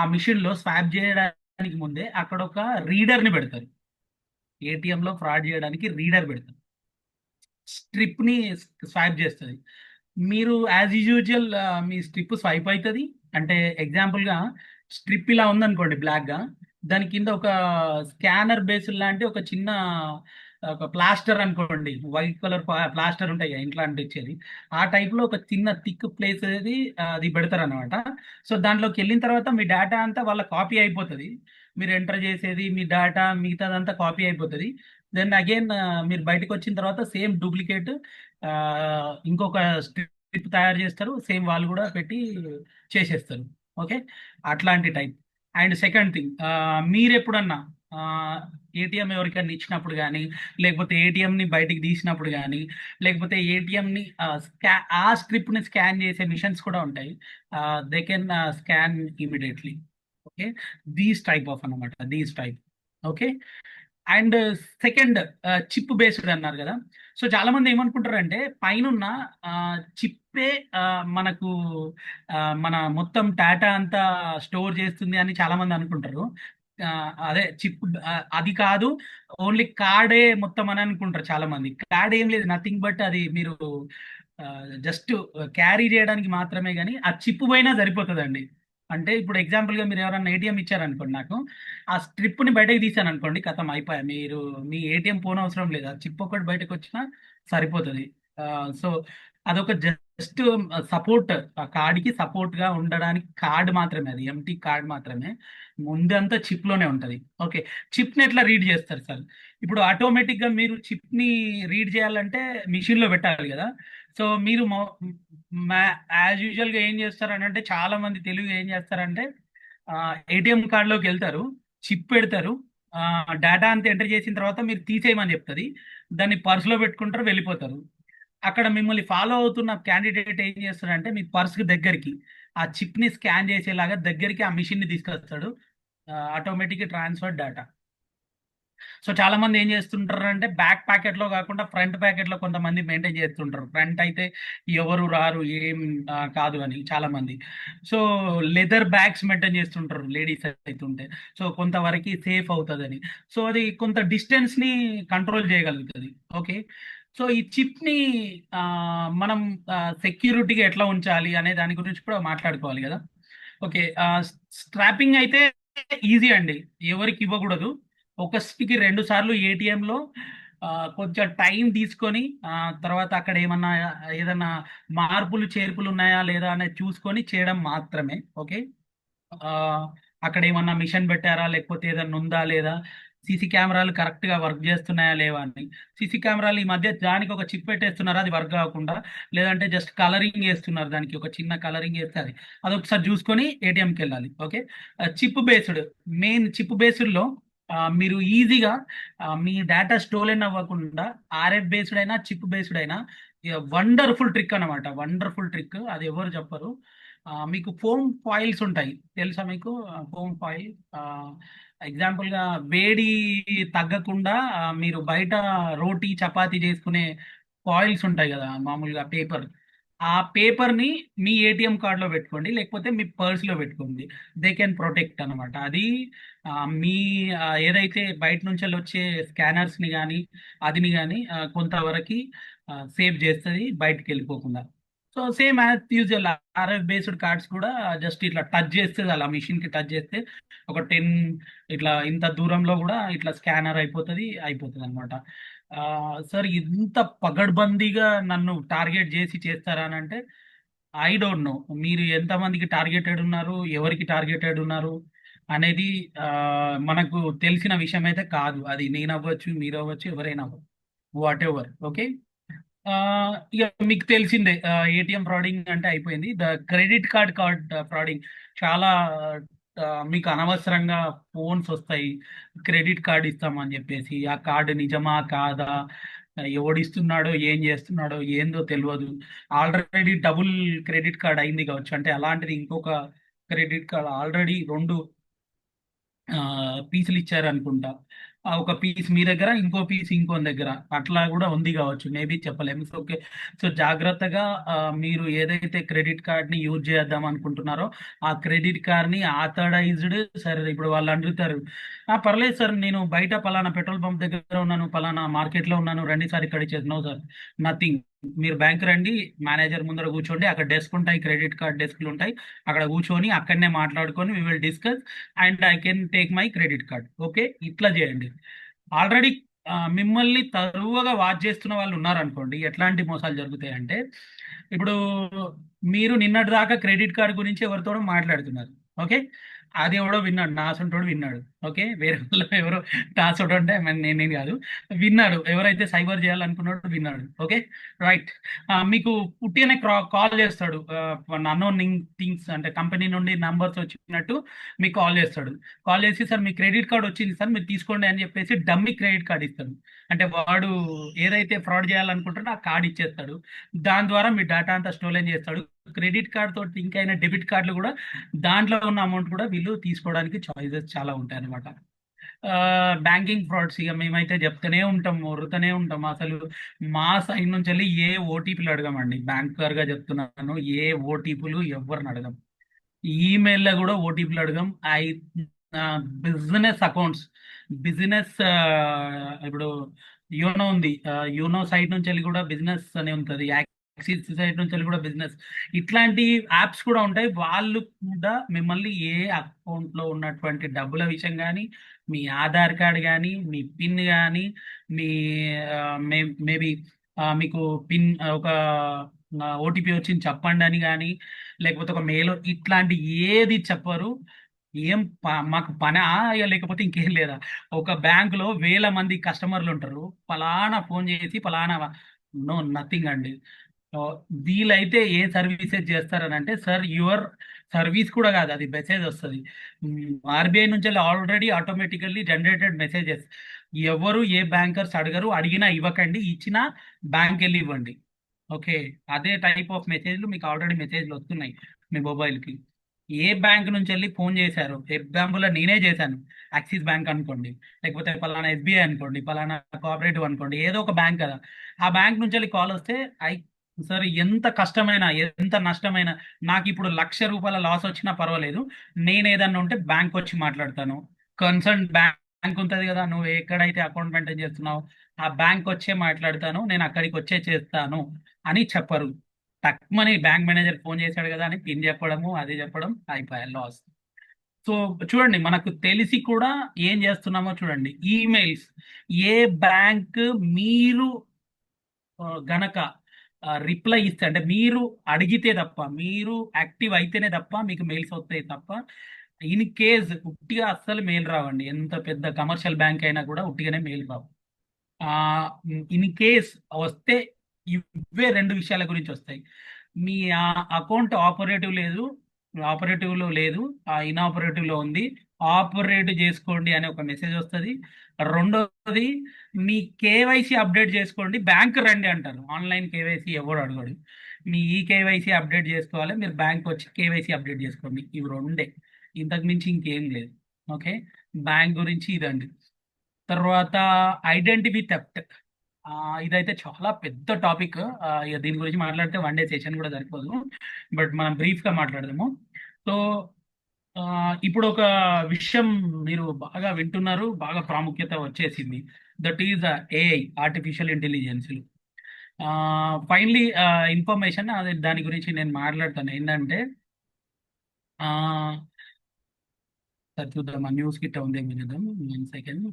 ఆ మిషన్లో స్వాప్ చేయడానికి ముందే అక్కడ ఒక రీడర్ని పెడతారు. ఏటీఎంలో ఫ్రాడ్ చేయడానికి రీడర్ పెడతారు, స్ట్రిప్ని స్వైప్ చేస్తుంది. మీరు యాజ్ యూజువల్ మీ స్ట్రిప్ స్వైప్ అవుతుంది. అంటే ఎగ్జాంపుల్గా స్ట్రిప్ ఇలా ఉందనుకోండి బ్లాక్గా, దాని కింద ఒక స్కానర్ బేస్డ్ లాంటి ఒక చిన్న ఒక ప్లాస్టర్ అనుకోండి, వైట్ కలర్ ప్లాస్టర్ ఉంటాయి కదా, ఇంట్లో అంటించేది. ఆ type లో ఒక చిన్న థిక్ ప్లేస్ అది పెడతారు అనమాట. సో దాంట్లోకి వెళ్ళిన తర్వాత మీ డేటా అంతా వాళ్ళ కాపీ అయిపోతుంది. మీరు ఎంటర్ చేసేది మీ డేటా మిగతాదంతా కాపీ అయిపోతుంది. దెన్ అగైన్ మీరు బయటకు వచ్చిన తర్వాత సేమ్ డూప్లికేట్ ఇంకొక స్ట్రిప్ తయారు చేస్తారు, సేమ్ వాళ్ళు కూడా పెట్టి చేసేస్తారు. ఓకే, అట్లాంటి టైప్. అండ్ సెకండ్ థింగ్, మీరు ఎప్పుడన్నా ఏటీఎం ఎవరికైనా ఇచ్చినప్పుడు కానీ, లేకపోతే ఏటీఎంని బయటికి తీసినప్పుడు కానీ, లేకపోతే ఏటీఎంని ఆ స్ట్రిప్ని స్కాన్ చేసే మిషన్స్ కూడా ఉంటాయి. They can scan immediately. Okay, these type of అన్నమాట, these type. Okay, and second chip based అన్నారు కదా. సో చాలా మంది ఏమనుకుంటారు అంటే పైన చిప్పే మనకు మన మొత్తం డేటా అంతా స్టోర్ చేస్తుంది అని చాలా మంది అనుకుంటారు. అదే చిప్ అది కాదు, ఓన్లీ కార్డే మొత్తం అని అనుకుంటారు చాలా మంది. కార్డ్ ఏం లేదు, నథింగ్ బట్ అది మీరు జస్ట్ క్యారీ చేయడానికి మాత్రమే, కానీ ఆ చిప్ పోయినా సరిపోతుందండి. అంటే ఇప్పుడు ఎగ్జాంపుల్గా మీరు ఎవరైనా ఏటీఎం ఇచ్చారనుకోండి నాకు, ఆ స్ట్రిప్ని బయటకు తీసాను అనుకోండి, కథం అయిపోయా, మీరు మీ ఏటీఎం పోన అవసరం లేదు, ఆ చిప్ ఒకటి బయటకు వచ్చినా సరిపోతుంది. సో అదొక జస్ట్ సపోర్ట్, ఆ కార్డ్కి సపోర్ట్గా ఉండడానికి కార్డ్ మాత్రమే, అది ఎంటీ కార్డ్ మాత్రమే, ముందంతా చిప్లోనే ఉంటుంది. ఓకే, చిప్ని ఎట్లా రీడ్ చేస్తారు సార్? ఇప్పుడు ఆటోమేటిక్గా మీరు చిప్ని రీడ్ చేయాలంటే మిషన్లో పెట్టాలి కదా. సో మీరు యాజ్ యూజువల్గా ఏం చేస్తారని అంటే, చాలా మంది తెలుగు ఏం చేస్తారంటే ఏటీఎం కార్డులోకి వెళ్తారు, చిప్ పెడతారు, డేటా అంతా ఎంటర్ చేసిన తర్వాత మీరు తీసేయమని చెప్తుంది, దాన్ని పర్సులో పెట్టుకుంటారు, వెళ్ళిపోతారు. అక్కడ మిమ్మల్ని ఫాలో అవుతున్న క్యాండిడేట్ ఏం చేస్తాడంటే మీ పర్స్కి దగ్గరికి ఆ చిప్ని స్కాన్ చేసేలాగా దగ్గరికి ఆ మిషన్ని తీసుకొస్తాడు, ఆటోమేటిక్ ట్రాన్స్ఫర్ డేటా. సో చాలా మంది ఏం చేస్తుంటారు అంటే బ్యాక్ ప్యాకెట్ లో కాకుండా ఫ్రంట్ ప్యాకెట్ లో కొంతమంది మెయింటైన్ చేస్తుంటారు. ఫ్రంట్ అయితే ఎవరు రారు, ఏం కాదు అని చాలా మంది. సో లెదర్ బ్యాగ్స్ మెయింటైన్ చేస్తుంటారు లేడీస్ అవుతుంటే, సో కొంతవరకు సేఫ్ అవుతుందని. సో అది కొంత డిస్టెన్స్ ని కంట్రోల్ చేయగలుగుతుంది. ఓకే, సో ఈ చిప్ ని మనం సెక్యూరిటీగా ఎట్లా ఉంచాలి అనే దాని గురించి కూడా మాట్లాడుకోవాలి కదా. ఓకే, స్ట్రాపింగ్ అయితే ఈజీ అండి, ఎవరికి ఇవ్వకూడదు. ఒకటికి 2 సార్లు ఏటీఎంలో కొంచెం టైం తీసుకొని తర్వాత అక్కడ ఏమన్నా ఏదన్నా మార్పులు చేర్పులు ఉన్నాయా లేదా అనేది చూసుకొని చేయడం మాత్రమే. ఓకే, ఆ, అక్కడ ఏమన్నా మిషన్ పెట్టారా, లేకపోతే ఏదన్నా ఉందా లేదా, సీసీ కెమెరాలు కరెక్ట్గా వర్క్ చేస్తున్నాయా లేవా అని. సీసీ కెమెరాలు ఈ మధ్య దానికి ఒక చిప్ పెట్టేస్తున్నారు, అది వర్క్ కాకుండా, లేదంటే జస్ట్ కలరింగ్ వేస్తున్నారు, దానికి ఒక చిన్న కలరింగ్ వేస్తే అది ఒకసారి చూసుకొని ఏటీఎంకి వెళ్ళాలి. Okay, chip based, main chip బేస్డ్లో మీరు ఈజీగా మీ డేటా స్టోలెన్ అవ్వకుండా ఆర్ఎఫ్ బేస్డ్ అయినా చిప్ బేస్డ్ అయినా వండర్ఫుల్ ట్రిక్ అనమాట, వండర్ఫుల్ ట్రిక్, అది ఎవరు చెప్పరు. మీకు ఫోమ్ ఫాయిల్స్ ఉంటాయి తెలుసా మీకు? ఫోమ్ ఫాయిల్ ఎగ్జాంపుల్గా వేడి తగ్గకుండా మీరు బయట రోటీ చపాతీ చేసుకునే ఫాయిల్స్ ఉంటాయి కదా మామూలుగా, పేపర్. ఆ పేపర్ని మీ ఏటీఎం కార్డులో పెట్టుకోండి, లేకపోతే మీ పర్స్లో పెట్టుకోండి, దే కెన్ ప్రొటెక్ట్ అనమాట. అది మీ ఏదైతే బయట నుంచి వచ్చే స్కానర్స్ని కానీ అదిని కానీ కొంతవరకు సేవ్ చేస్తుంది బయటకు వెళ్ళిపోకుండా. So same as usual RF based cards కూడా జస్ట్ ఇట్లా టచ్ చేస్తుంది, అలా మిషన్కి టచ్ చేస్తే ఒక 10 ఇట్లా ఇంత దూరంలో కూడా ఇట్లా స్కానర్ అయిపోతుంది అనమాట. సార్ ఇంత పగడ్బందీగా నన్ను టార్గెట్ చేసి చేస్తారా అని అంటే ఐ డోంట్ నో, మీరు ఎంతమందికి టార్గెటెడ్ ఉన్నారు, ఎవరికి టార్గెటెడ్ ఉన్నారు అనేది మనకు తెలిసిన విషయం అయితే కాదు. అది నేను అవ్వచ్చు, మీరు అవ్వచ్చు, ఎవరైనా అవ్వచ్చు, వాట్ ఎవర్. ఓకే, ఇక మీకు తెలిసిందే ఏటీఎం ఫ్రాడింగ్ అంటే అయిపోయింది. ద క్రెడిట్ కార్డ్ ఫ్రాడింగ్ చాలా మీకు అనవసరంగా ఫోన్స్ వస్తాయి, క్రెడిట్ కార్డ్ ఇస్తామని చెప్పేసి, ఆ కార్డు నిజమా కాదా, ఎవడిస్తున్నాడో ఏం చేస్తున్నాడో ఏందో తెలియదు, ఆల్రెడీ డబుల్ క్రెడిట్ కార్డ్ అయింది కావచ్చు, అంటే అలాంటిది ఇంకొక క్రెడిట్ కార్డ్ ఆల్రెడీ 2 పీసులు ఇచ్చారు అనుకుంటా, ఒక పీస్ మీ దగ్గర, ఇంకో పీస్ ఇంకో దగ్గర, అట్లా కూడా ఉంది కావచ్చు, మేబీ చెప్పలేము. సో ఓకే, సో జాగ్రత్తగా మీరు ఏదైతే క్రెడిట్ కార్డ్ని యూజ్ చేద్దాం అనుకుంటున్నారో ఆ క్రెడిట్ కార్డ్ని ఆథరైజ్డ్, సరే ఇప్పుడు వాళ్ళు అడుగుతారు పర్లేదు సార్ నేను బయట పలానా పెట్రోల్ పంప్ దగ్గర ఉన్నాను, పలానా మార్కెట్లో ఉన్నాను, రండి సార్ ఇక్కడ ఇచ్చేది. No sir, nothing. మీరు బ్యాంక్ రండి, మేనేజర్ ముందర కూర్చోండి, అక్కడ డెస్క్ ఉంటాయి, క్రెడిట్ కార్డ్ డెస్క్లు ఉంటాయి, అక్కడ కూర్చొని అక్కడనే మాట్లాడుకొని we will discuss and I can take my credit card. Okay, ఇట్లా చేయండి. ఆల్రెడీ మిమ్మల్ని తరువుగా వాచ్ చేస్తున్న వాళ్ళు ఉన్నారనుకోండి, ఎట్లాంటి మోసాలు జరుగుతాయంటే, ఇప్పుడు మీరు నిన్నటి దాకా క్రెడిట్ కార్డ్ గురించి ఎవరితోనో మాట్లాడుతున్నారు. ఓకే, అది ఎవడో విన్నాడు, నాసంటోడు విన్నాడు. ఓకే, వేరే వాళ్ళు ఎవరో నాసోడు అంటే నేను కాదు, విన్నాడు, ఎవరైతే సైబర్ చేయాలనుకున్నాడో విన్నాడు. Okay, right. మీకు పుట్టినే కాల్ చేస్తాడు, అన్నోన్ థింగ్స్ అంటే కంపెనీ నుండి నంబర్స్ వచ్చినట్టు మీకు కాల్ చేస్తాడు. కాల్ చేసి సార్ మీ క్రెడిట్ కార్డ్ వచ్చింది సార్, మీరు తీసుకోండి అని చెప్పేసి డమ్మీ క్రెడిట్ కార్డ్ ఇస్తాడు. అంటే వాడు ఏదైతే ఫ్రాడ్ చేయాలనుకుంటాడో ఆ కార్డ్ ఇచ్చేస్తాడు. దాని ద్వారా మీ డేటా అంతా స్టోలేజ్ చేస్తాడు. క్రెడిట్ కార్డ్ తోటి లింక్ అయిన డెబిట్ కార్డులు కూడా, దాంట్లో ఉన్న అమౌంట్ కూడా వీళ్ళు తీసుకోవడానికి చాయిసెస్ చాలా ఉంటాయి అనమాట. బ్యాంకింగ్ ఫ్రాడ్స్ ఇక మేమైతే చెప్తూనే ఉంటాం, వరుతూనే ఉంటాం. అసలు మా సైడ్ నుంచి వెళ్ళి ఏ ఓటీపీలు అడగమండి, బ్యాంకర్గా చెప్తున్నాను. ఏ ఓటీపీలు ఎవరిని అడగం, ఈమెయిల్లో కూడా ఓటీపీలు అడగం. బిజినెస్ అకౌంట్స్, బిజినెస్ ఇప్పుడు యూనో ఉంది, యూనో సైట్ నుంచి వెళ్ళి కూడా బిజినెస్ అనే ఉంటుంది, యాక్సిస్ సైట్ నుంచి వెళ్ళి కూడా బిజినెస్, ఇట్లాంటి యాప్స్ కూడా ఉంటాయి. వాళ్ళు కూడా మిమ్మల్ని ఏ అకౌంట్లో ఉన్నటువంటి డబ్బుల విషయం కానీ, మీ ఆధార్ కార్డ్ కానీ, మీ పిన్ కానీ, మీ మేబీ మీకు పిన్ ఒక ఓటీపీ వచ్చింది చెప్పండి అని కానీ, లేకపోతే ఒక మెయిల్, ఇట్లాంటి ఏది చెప్పరు. ఏం మాకు పనా లేకపోతే ఇంకేం లేదా? ఒక బ్యాంకులో 1000 మంది కస్టమర్లు ఉంటారు, ఫలానా ఫోన్ చేసి ఫలానా, నో నథింగ్ అండి. వీళ్ళైతే ఏ సర్వీసెస్ చేస్తారని అంటే, సార్ యువర్ సర్వీస్ కూడా కాదు, అది మెసేజ్ వస్తుంది ఆర్బీఐ నుంచి ఆల్రెడీ ఆటోమేటికల్లీ జనరేటెడ్ మెసేజెస్. ఎవరు ఏ బ్యాంకర్స్ అడగరు, అడిగినా ఇవ్వకండి, ఇచ్చినా బ్యాంక్ వెళ్ళి ఇవ్వండి. ఓకే, అదే టైప్ ఆఫ్ మెసేజ్లు మీకు ఆల్రెడీ మెసేజ్లు వస్తున్నాయి మీ మొబైల్కి. ఏ బ్యాంక్ నుంచి వెళ్ళి ఫోన్ చేశారు, ఎగ్జాంపుల్ నేనే చేశాను, యాక్సిస్ బ్యాంక్ అనుకోండి, లేకపోతే పలానా ఎస్బీఐ అనుకోండి, పలానా కోఆపరేటివ్ అనుకోండి, ఏదో ఒక బ్యాంక్ కదా, ఆ బ్యాంక్ నుంచి వెళ్ళి కాల్ వస్తే సార్ ఎంత కష్టమైనా ఎంత నష్టమైనా, నాకు ఇప్పుడు ₹1,00,000 లాస్ వచ్చినా పర్వాలేదు, నేను ఏదన్నా ఉంటే బ్యాంక్ వచ్చి మాట్లాడతాను, కన్సర్న్ బ్యాంక్ ఉంటుంది కదా, నువ్వు ఎక్కడైతే అకౌంట్ మెయింటైన్ చేస్తున్నావు ఆ బ్యాంక్ వచ్చే మాట్లాడతాను, నేను అక్కడికి వచ్చే చేస్తాను అని చెప్పరు. తక్కువని బ్యాంక్ మేనేజర్ ఫోన్ చేశాడు కదా అని పిన్ చెప్పడము, అది చెప్పడం, అయిపోయాయి లాస్. సో చూడండి, మనకు తెలిసి కూడా ఏం చేస్తున్నామో చూడండి. ఈమెయిల్స్, ఏ బ్యాంక్ మీరు గనక రిప్లై ఇస్తే, అంటే మీరు అడిగితే తప్ప, మీరు యాక్టివ్ అయితేనే తప్ప మీకు మెయిల్స్ వస్తాయి తప్ప, ఇన్ కేస్ ఉట్టిగా అస్సలు మెయిల్ రావండి. ఎంత పెద్ద కమర్షియల్ బ్యాంక్ అయినా కూడా ఉట్టిగానే మెయిల్ రావు. ఇన్ కేస్ వస్తే ఇవే 2 విషయాల గురించి వస్తాయి. మీ అకౌంట్ ఆపరేటివ్లో లేదు, ఇన్ఆపరేటివ్లో ఉంది, ఆపరేట్ చేసుకోండి అనే ఒక మెసేజ్ వస్తుంది. రెండోది, మీ కేవైసీ అప్డేట్ చేసుకోండి, బ్యాంక్ రండి అంటారు. ఆన్లైన్ కేవైసీ ఎవరు అడగడు, మీ ఈ కేవైసీ అప్డేట్ చేసుకోవాలి, మీరు బ్యాంక్ వచ్చి కేవైసీ అప్డేట్ చేసుకోండి. ఇవి 2, ఇంతకు మించి ఇంకేం లేదు. ఓకే, బ్యాంక్ గురించి ఇదండి. తర్వాత ఐడెంటిటీ థెఫ్ట్, ఇదైతే చాలా పెద్ద టాపిక్. దీని గురించి మాట్లాడితే 1 డే సెషన్ కూడా సరిపోదు, బట్ మనం బ్రీఫ్గా మాట్లాడదాము. సో ఇప్పుడు ఒక విషయం మీరు బాగా వింటున్నారు, బాగా ప్రాముఖ్యత వచ్చేసింది, that is AI, artificial intelligence. Finally information, అదే దాని గురించి నేను మాట్లాడతాను. ఏంటంటే సార్ చూద్దాం, న్యూస్ గిట్ట ఉంది, వినేద్దాం. 1 సెకండ్.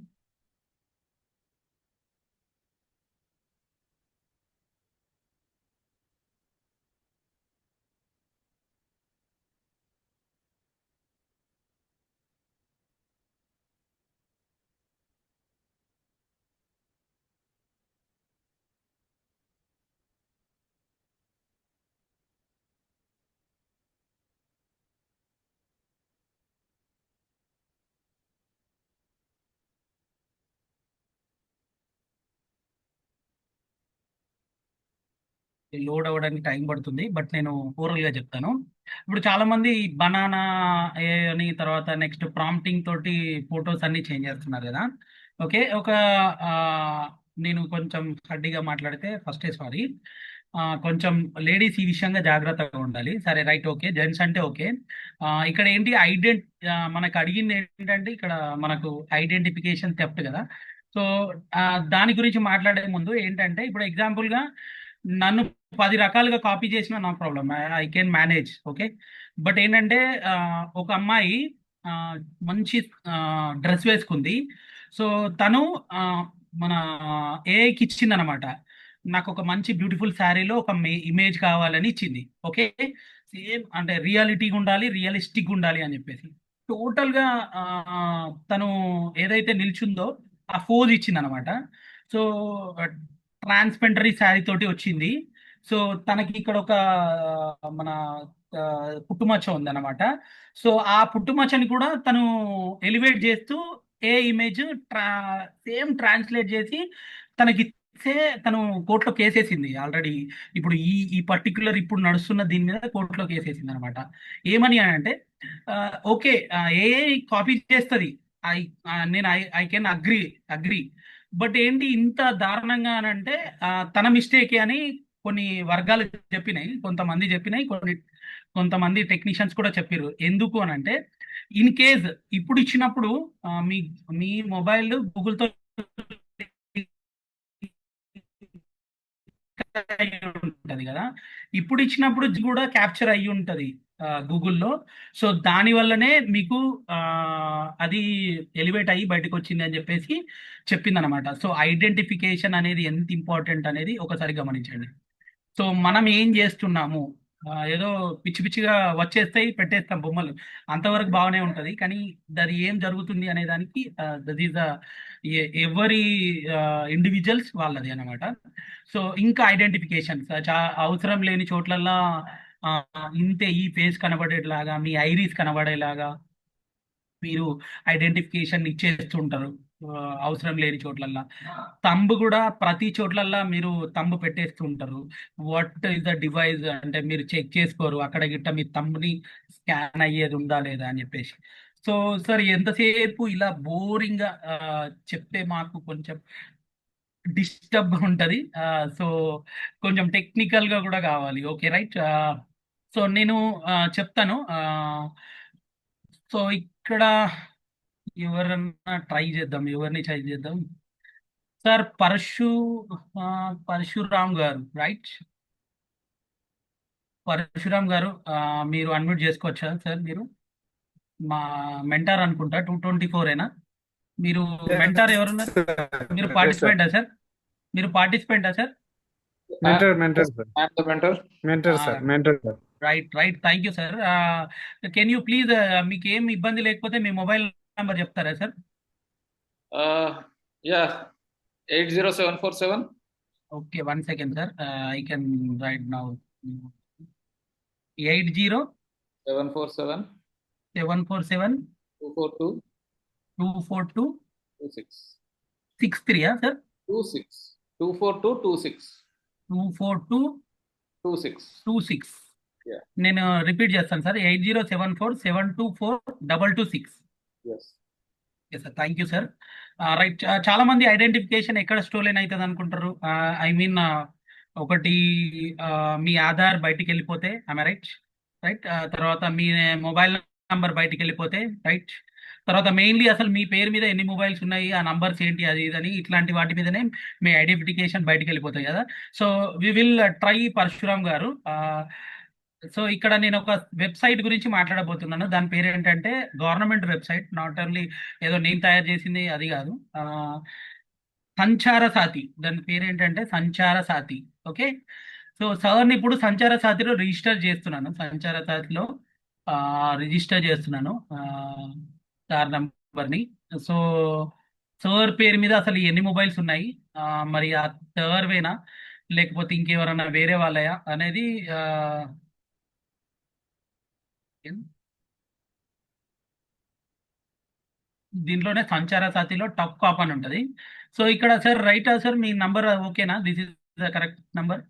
లోడ్ అవ్వడానికి టైం పడుతుంది, బట్ నేను ఓరల్గా చెప్తాను. ఇప్పుడు చాలా మంది బనానా అని, తర్వాత నెక్స్ట్ ప్రాంప్టింగ్ తోటి ఫొటోస్ అన్ని చేంజ్ చేస్తున్నారు కదా. ఓకే, నేను కొంచెం హడ్డీగా మాట్లాడితే ఫస్టే సారీ. కొంచెం లేడీస్ ఈ విషయంగా జాగ్రత్తగా ఉండాలి. సరే, రైట్, ఓకే. జెంట్స్ అంటే ఓకే. ఇక్కడ ఏంటి, మనకు అడిగింది ఏంటంటే, ఇక్కడ మనకు ఐడెంటిఫికేషన్ థెఫ్ట్ కదా. సో దాని గురించి మాట్లాడే ముందు ఏంటంటే, ఇప్పుడు ఎగ్జాంపుల్గా నన్ను 10 రకాలుగా కాపీ చేసిన నా problem, I can manage. Okay. But ఏంటంటే ఒక అమ్మాయి ఆ, మంచి డ్రెస్ వేసుకుంది. సో తను ఆ, మన ఏఐకి ఇచ్చింది అనమాట. నాకు ఒక మంచి బ్యూటిఫుల్ శారీలో ఒక ఇమేజ్ కావాలని ఇచ్చింది. ఓకే. సేమ్ అంటే రియాలిటీగా ఉండాలి, రియలిస్టిక్ ఉండాలి అని చెప్పేసి టోటల్ గా ఆ, తను ఏదైతే నిల్చుందో ఆ ఫోజ్ ఇచ్చింది అనమాట. సో ట్రాన్స్పెండరీ శారీ తోటి వచ్చింది. సో తనకి ఇక్కడ ఒక మన ఆ, పుట్టుమచ్చ ఉందన్నమాట. సో ఆ పుట్టుమచ్చని కూడా తను ఎలివేట్ చేస్తూ ఏ ఇమేజ్ సేమ్ ట్రాన్స్లేట్ చేసి తనకి ఇస్తే తను కోర్టులో కేసేసింది ఆల్రెడీ. ఇప్పుడు ఈ పర్టికులర్ ఇప్పుడు నడుస్తున్న దీని మీద కోర్టులో కేసేసింది అనమాట. ఏమని అని అంటే ఓకే, ఏ కాపీ చేస్తుంది, ఐ నేను ఐ కెన్ అగ్రి. బట్ ఏంటి ఇంత దారుణంగా అని అంటే తన మిస్టేకే అని కొన్ని వర్గాలు చెప్పినాయి, కొంతమంది చెప్పినాయి, కొంతమంది టెక్నీషియన్స్ కూడా చెప్పారు. ఎందుకు అని అంటే ఇన్ కేస్ ఇప్పుడు ఇచ్చినప్పుడు మీ మీ మొబైల్ గూగుల్తో ఉంటది కదా, ఇప్పుడు ఇచ్చినప్పుడు కూడా క్యాప్చర్ అయ్యి ఉంటది గూగుల్లో. సో దాని వల్లనే మీకు అది ఎలివేట్ అయ్యి బయటకు వచ్చింది అని చెప్పేసి చెప్పింది అనమాట. సో ఐడెంటిఫికేషన్ అనేది ఎంత ఇంపార్టెంట్ అనేది ఒకసారి గమనించండి. సో మనం ఏం చేస్తున్నాము, ఏదో పిచ్చి పిచ్చిగా వచ్చేస్తాయి పెట్టేస్తాం బొమ్మలు, అంతవరకు బాగానే ఉంటది. కానీ అది ఏం జరుగుతుంది అనే దానికి దట్ ఈస్ ఎవరి ఇండివిజువల్స్ వాళ్ళది అనమాట. సో ఇంకా ఐడెంటిఫికేషన్ అవసరం లేని చోట్లల్లా ఆ, ఇంతే ఈ ఫేస్ కనబడేలాగా, మీ ఐరీస్ కనబడేలాగా మీరు ఐడెంటిఫికేషన్ ఇచ్చేస్తుంటారు అవసరం లేని చోట్లల్లా. తంబు కూడా ప్రతి చోట్లల్లా మీరు తంబు పెట్టేస్తుంటారు. వాట్ ఇస్ ద డివైస్ అంటే మీరు చెక్ చేసుకోరు అక్కడ గిట్ట మీ తంబుని స్కాన్ అయ్యేది ఉందా లేదా అని చెప్పేసి. సో సార్ ఎంతసేపు ఇలా బోరింగ్ గా చెప్తే మాకు కొంచెం డిస్టర్బ్ ఉంటది. సో కొంచెం టెక్నికల్ గా కూడా కావాలి. Okay right. సో నేను చెప్తాను. సో ఇక్కడ ఎవరన్నా ట్రై చేద్దాం, ఎవరిని ట్రై చేద్దాం. సార్ పరశురామ్ గారు, రైట్? పరశురామ్ గారు మీరు అన్మ్యూట్ చేసుకోవచ్చా సార్? మీరు మా మెంటార్ అనుకుంటా, 224 ఏనా మీరు? మెంటార్ ఎవరున్నారు? మీరు Yes, sir. పార్టిసిపెంటా సార్? మీరు పార్టిసిపెంటా sir? Mentor, sir. I'm the mentor. Mentor, sir. Mentor, sir. Right. Thank you sir. Can you please మీకు ఏం ఇబ్బంది లేకపోతే మీ మొబైల్ నెంబర్ చెప్తారా sir? Yeah, 80747 okay, 1 second sir. I can write now. 80 747 747 242 242 26 63 sir? 26 242 26 242 26. 26. Yeah. నేను repeat చేస్తాను sir. 8074724226. Yes. Yes sir, thank you sir. Right. చాలా మంది ఐడెంటిఫికేషన్ ఎక్కడ స్టోలెన్ అవుతుంది అనుకుంటారు. ఐ మీన్ ఒకటి మీ ఆధార్ బయటికి వెళ్ళిపోతే, రైట్? తర్వాత మీ మొబైల్ నంబర్ బయటికి వెళ్ళిపోతే, రైట్? తర్వాత మెయిన్లీ అసలు మీ పేరు మీద ఎన్ని మొబైల్స్ ఉన్నాయి, ఆ నంబర్స్ ఏంటి, అది ఇదని ఇట్లాంటి వాటి మీదనే మీ ఐడెంటిఫికేషన్ బయటికి వెళ్ళిపోతాయి కదా. So we will try Parashuram garu. So ఇక్కడ నేను ఒక వెబ్సైట్ గురించి మాట్లాడబోతున్నాను. దాని పేరు ఏంటంటే గవర్నమెంట్ వెబ్సైట్, నాట్ ఓన్లీ ఏదో నేను తయారు చేసింది అది కాదు. సంచార సాతి, దాని పేరు ఏంటంటే సంచార సాతి. ఓకే. సో సార్ని ఇప్పుడు సంచార సాతిలో రిజిస్టర్ చేస్తున్నాను. సంచార సాతిలో రిజిస్టర్ చేస్తున్నాను సార్ నంబర్ని. సో సార్ పేరు మీద అసలు ఎన్ని మొబైల్స్ ఉన్నాయి, మరి ఆ సర్వేనా లేకపోతే ఇంకెవరన్నా వేరే వాళ్ళయా అనేది దీంట్లోనే సంచార సాతిలో టాప్ కాప్ అని ఉంటుంది. సో ఇక్కడ సార్ రైట్ సార్ మీ నంబర్ ఓకేనా? This is the correct number.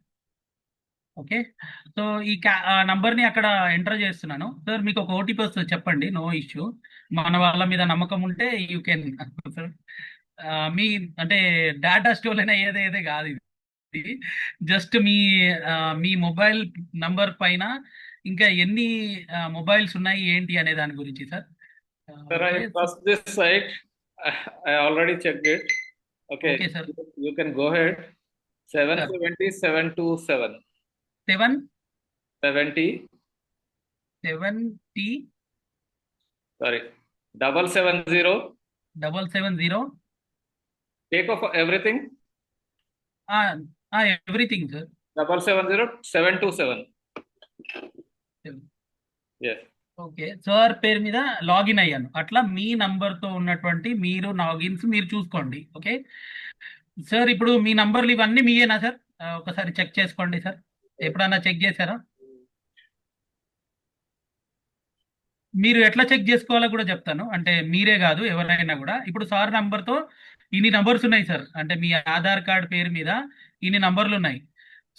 Okay. So ఈ నంబర్ని అక్కడ ఎంటర్ చేస్తున్నాను. సార్ మీకు ఒక ఓటీపీ వస్తుంది, చెప్పండి, నో ఇష్యూ. మన వాళ్ళ మీద నమ్మకం ఉంటే యూ కెన్ సార్. మీ అంటే డేటా స్టోర్ అయ్యేదే కాదు ఇది. జస్ట్ మీ మొబైల్ నంబర్ పైన ఇంకా ఎన్ని మొబైల్స్ ఉన్నాయి ఏంటి అనే దాని గురించి sir. Sir, I trust this site. I already checked it. Okay. Okay, sir. You can go ahead. Seven sir 70 727 7 70 7T sorry 770 770 take off everything everything sir 770 727 yes okay sir పేరు మీద లాగిన్ అయ్యాను. అట్లా మీ నంబర్తో ఉన్నటువంటి మీరు లాగిన్స్ మీరు చూసుకోండి. Okay sir, ఇప్పుడు మీ నంబర్లు ఇవన్నీ మీయేనా సార్? ఒకసారి చెక్ చేసుకోండి సార్. ఎప్పుడన్నా చెక్ చేశారా? మీరు ఎట్లా చెక్ చేసుకోవాలో కూడా చెప్తాను. అంటే మీరే కాదు, ఎవరైనా కూడా. ఇప్పుడు సార్ నంబర్తో ఇన్ని నంబర్స్ ఉన్నాయి సార్. అంటే మీ ఆధార్ కార్డ్ పేరు మీద ఇన్ని నంబర్లు ఉన్నాయి.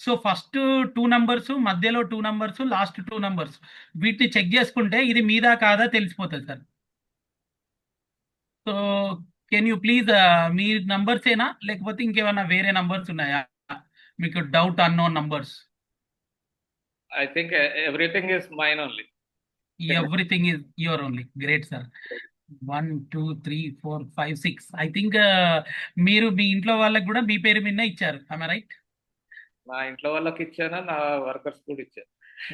సో ఫస్ట్ 2 నంబర్స్, మధ్యలో 2 నంబర్స్, లాస్ట్ 2 నంబర్స్, వీటిని చెక్ చేసుకుంటే ఇది మీదా కాదా తెలిసిపోతుంది sir. So can you please me numbers ఏనా లేకపోతే ఇంకేమైనా వేరే నంబర్స్ ఉన్నాయా మీకు doubt unknown numbers? I think everything is mine only. Everything is your only. Great sir. 1 2 3 4 5 6 I think మీరు మీ ఇంట్లో వాళ్ళకి కూడా మీ పేరు మీద ఇచ్చారు. రైట్? నా ఇంట్లో వాళ్ళకి ఇచ్చాను, నా వర్కర్స్ కూడా ఇచ్చాను.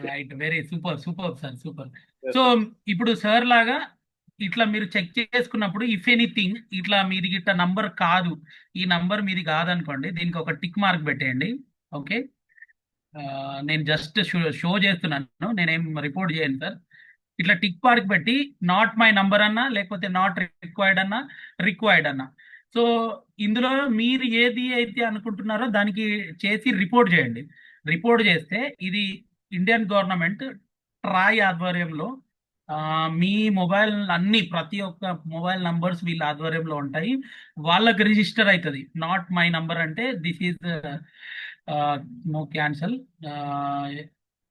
Right, very super super sir, super. Yes, so ఇప్పుడు సార్ లాగా ఇట్లా మీరు చెక్ చేసుకున్నప్పుడు ఇఫ్ ఎనీథింగ్ ఇట్లా మీది గిట్ట నంబర్ కాదు, ఈ నంబర్ మీది కాదనుకోండి, దీనికి ఒక టిక్ మార్క్ పెట్టేయండి. ఓకే, నేను జస్ట్ షో చేస్తున్నాను, నేనేం రిపోర్ట్ చేయను సార్. ఇట్లా టిక్ మార్క్ పెట్టి నాట్ మై నంబర్ అన్నా లేకపోతే నాట్ రిక్వైర్డ్ అన్నా రిక్వైర్డ్ అన్నా, సో ఇందులో మీరు ఏది అయితే అనుకుంటున్నారో దానికి చేసి రిపోర్ట్ చేయండి. రిపోర్ట్ చేస్తే ఇది ఇండియన్ గవర్నమెంట్ ట్రాయ్ ఆధ్వర్యంలో మీ మొబైల్ అన్ని ప్రతి ఒక్క మొబైల్ నంబర్స్ వీళ్ళ ఆధ్వర్యంలో ఉంటాయి, వాళ్ళకి రిజిస్టర్ అవుతుంది. నాట్ మై నంబర్ అంటే దిస్ ఈజ్ నో క్యాన్సల్.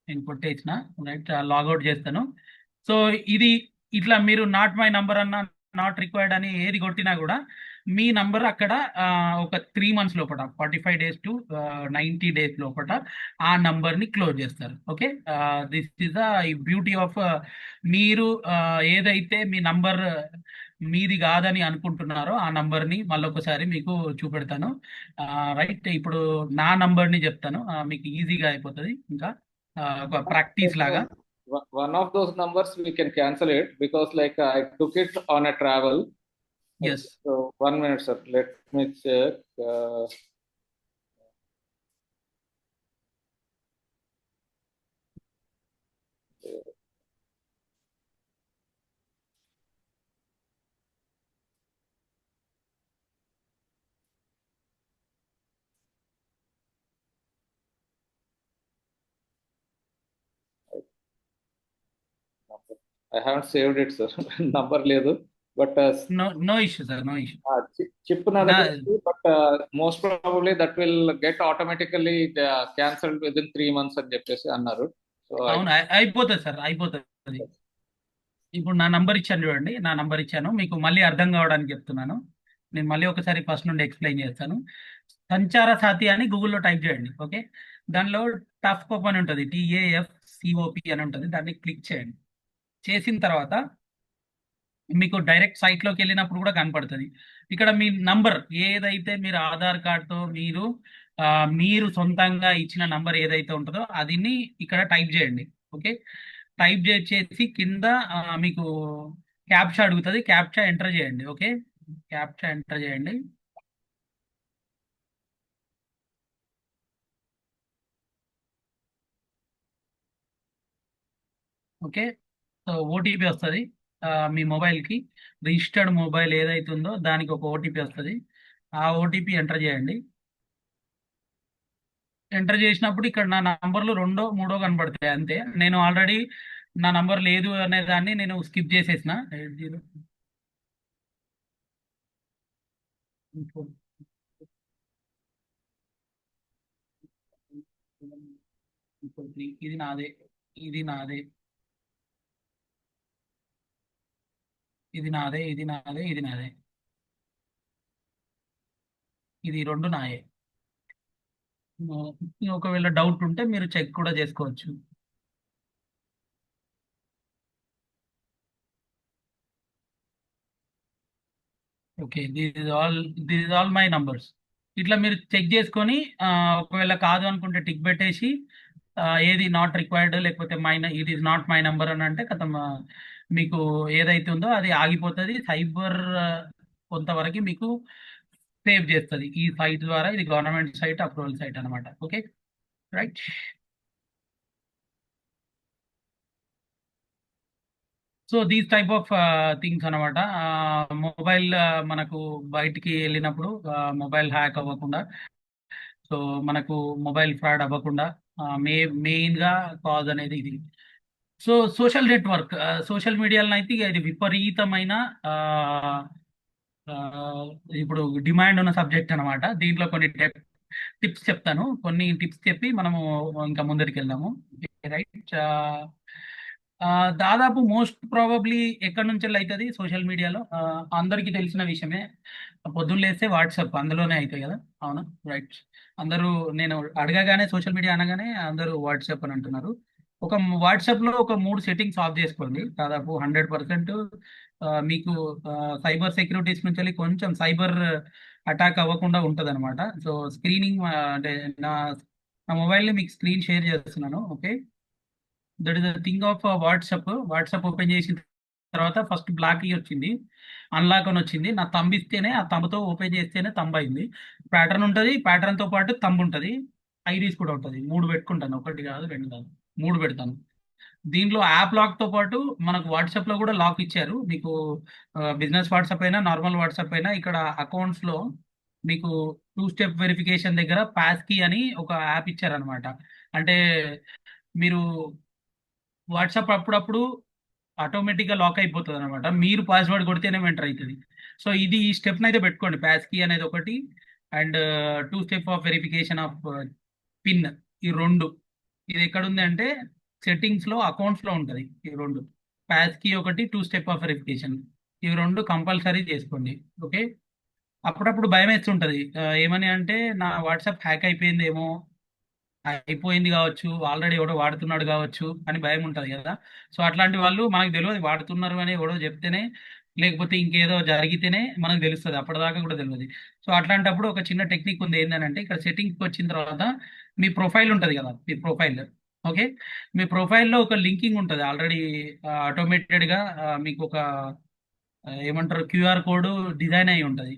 నేను కొట్టేసిన, రైట్, లాగౌట్ చేస్తాను. సో ఇది ఇట్లా మీరు నాట్ మై నంబర్ అన్న నాట్ రిక్వైర్డ్ అని ఏది కొట్టినా కూడా మీ నంబర్ అక్కడ ఒక 3 months లోపల 45 days to 90 days లోపల ఆ నంబర్ని క్లోజ్ చేస్తారు. Okay, this is the beauty of మీరు ఏదైతే మీ నంబర్ మీది కాదని అనుకుంటున్నారో ఆ నంబర్ని మళ్ళొకసారి మీకు చూపెడతాను. రైట్, ఇప్పుడు నా నంబర్ని చెప్తాను, మీకు ఈజీగా అయిపోతుంది. ఇంకా ఒక ప్రాక్టీస్ లాగా. one of those numbers we can cancel it because like I took it on a travel. Yes. So 1 minute sir, let me check. I haven't saved it sir. Number లేదు, but no issue sir, no issue. chip na but most probably that will get automatically cancelled within 3 months అని చెప్పేసి అన్నారు. So అవును, అయిపోతుంది sir, అయిపోతుంది. ఇప్పుడు నా number ఇచ్చాను చూడండి, నా నంబర్ ఇచ్చాను, మీకు మళ్ళీ అర్థం కావడానికి చెప్తున్నాను. నేను మళ్ళీ ఒకసారి ఫస్ట్ నుండి ఎక్స్ప్లెయిన్ చేస్తాను. సంచార సాతి అని గూగుల్లో టైప్ చేయండి. ఓకే, దానిలో టఫ్ కోప్ అని ఉంటుంది, TAFCOP అని ఉంటుంది, దాన్ని క్లిక్ చేయండి. చేసిన తర్వాత మీకు డైరెక్ట్ సైట్లోకి వెళ్ళినప్పుడు కూడా కనపడుతుంది. ఇక్కడ మీ నంబర్ ఏదైతే మీరు ఆధార్ కార్డ్తో మీరు సొంతంగా ఇచ్చిన నంబర్ ఏదైతే ఉంటుందో అదిని ఇక్కడ టైప్ చేయండి. ఓకే, టైప్ చేసి కింద మీకు క్యాప్చా అడుగుతుంది, క్యాప్చా ఎంటర్ చేయండి. ఓకే, క్యాప్చా ఎంటర్ చేయండి. ఓకే, సో ఓటీపీ వస్తుంది మీ మొబైల్కి. రిజిస్టర్డ్ మొబైల్ ఏదైతే ఉందో దానికి ఒక ఓటీపీ వస్తుంది, ఆ ఓటీపీ ఎంటర్ చేయండి. ఎంటర్ చేసినప్పుడు ఇక్కడ నా నంబర్లు 2 3 కనబడతాయి అంతే. నేను ఆల్రెడీ నా నంబర్ లేదు అనే దాన్ని నేను స్కిప్ చేసేసిన. 80 ఇది నాదే, ఇది నాదే, ఇది నాదే, ఇది నాదే, ఇది నాదే, ఇది 2 నాయే. ఒకవేళ డౌట్ ఉంటే మీరు చెక్ కూడా చేసుకోవచ్చు. Okay, this is all my numbers. ఇట్లా మీరు చెక్ చేసుకొని ఒకవేళ కాదు అనుకుంటే టిక్ పెట్టేసి ఏది నాట్ రిక్వైర్డ్ లేకపోతే it is not my number అని అంటే కథం మీకు ఏదైతే ఉందో అది ఆగిపోతుంది. సైబర్ కొంతవరకు మీకు సేవ్ చేస్తుంది ఈ సైట్ ద్వారా. ఇది గవర్నమెంట్ సైట్, అప్రూవల్ సైట్ అనమాట. Okay, right. So these type of things అనమాట. మొబైల్ మనకు బయటికి వెళ్ళినప్పుడు మొబైల్ హ్యాక్ అవ్వకుండా, సో మనకు మొబైల్ ఫ్రాడ్ అవ్వకుండా మెయిన్గా కాజ్ అనేది ఇది. సో సోషల్ నెట్వర్క్, సోషల్ మీడియాలో అయితే ఇది విపరీతమైన ఇప్పుడు డిమాండ్ ఉన్న సబ్జెక్ట్ అనమాట. దీంట్లో కొన్ని టిప్స్ చెప్తాను, కొన్ని టిప్స్ చెప్పి మనము ఇంకా ముందరికి వెళ్దాము. రైట్. దాదాపు మోస్ట్ ప్రాబబ్లీ ఎక్కడి నుంచి అవుతుంది సోషల్ మీడియాలో అందరికీ తెలిసిన విషయమే. పొద్దున్న లేస్తే వాట్సాప్ అందులోనే అవుతాయి కదా. అవునా, రైట్. అందరూ నేను అడగగానే సోషల్ మీడియా అనగానే అందరూ వాట్సాప్ అని అంటున్నారు. ఒక వాట్సాప్లో ఒక 3 సెట్టింగ్స్ ఆఫ్ చేసుకోండి. దాదాపు 100% మీకు సైబర్ సెక్యూరిటీస్ నుంచి వెళ్ళి కొంచెం సైబర్ అటాక్ అవ్వకుండా ఉంటుంది అనమాట. సో స్క్రీనింగ్ అంటే నా మొబైల్ని మీకు స్క్రీన్ షేర్ చేస్తున్నాను. Okay, that is the thing of WhatsApp open చేసిన తర్వాత ఫస్ట్ బ్లాక్ వచ్చింది, అన్లాక్ అని వచ్చింది. నా తంబ్ ఇస్తేనే, ఆ తంబుతో ఓపెన్ చేస్తేనే తంబ్ అయింది. ప్యాటర్న్ ఉంటుంది, ప్యాటర్న్తో పాటు తంబ్ ఉంటుంది, ఐరీస్ కూడా ఉంటుంది. 3 పెట్టుకుంటాను, 1 కాదు 2 కాదు 3 పెడతాను. దీంట్లో యాప్ లాక్తో పాటు మనకు వాట్సాప్లో కూడా లాక్ ఇచ్చారు. మీకు బిజినెస్ వాట్సాప్ అయినా నార్మల్ వాట్సాప్ అయినా ఇక్కడ అకౌంట్స్లో మీకు 2 స్టెప్ వెరిఫికేషన్ దగ్గర పాస్ కీ అని ఒక యాప్ ఇచ్చారనమాట. అంటే మీరు వాట్సాప్ అప్పుడప్పుడు ఆటోమేటిక్గా లాక్ అయిపోతుంది అనమాట, మీరు పాస్వర్డ్ కొడితేనే ఎంటర్ అవుతుంది. సో ఈ స్టెప్ని అయితే పెట్టుకోండి, పాస్ కీ అనేది ఒకటి and 2 step of verification of pin. ఈ 2 ఇది ఎక్కడ ఉంది అంటే సెట్టింగ్స్లో, అకౌంట్స్లో ఉంటుంది. ఈ 2 పాస్ కీ ఒకటి, 2 స్టెప్ ఆఫ్ వెరిఫికేషన్, ఇవి 2 కంపల్సరీ చేసుకోండి. ఓకే, అప్పుడప్పుడు భయం వేస్తుంటుంది ఏమని అంటే నా వాట్సాప్ హ్యాక్ అయిపోయిందేమో, అయిపోయింది కావచ్చు, ఆల్రెడీ ఎవడో వాడుతున్నాడు కావచ్చు అని భయం ఉంటుంది కదా. సో అట్లాంటి వాళ్ళు మనకు తెలియదు వాడుతున్నారు అని ఎవడో చెప్తేనే, లేకపోతే ఇంకేదో జరిగితేనే మనకు తెలుస్తుంది, అప్పటిదాకా కూడా తెలియదు. సో అట్లాంటప్పుడు ఒక చిన్న టెక్నిక్ ఉంది. ఏంటంటే ఇక్కడ సెట్టింగ్కి వచ్చిన తర్వాత మీ ప్రొఫైల్ ఉంటుంది కదా, మీ ప్రొఫైల్. ఓకే, మీ ప్రొఫైల్లో ఒక లింకింగ్ ఉంటుంది ఆల్రెడీ ఆటోమేటెడ్గా. మీకు ఒక ఏమంటారు క్యూఆర్ కోడ్ డిజైన్ అయి ఉంటుంది.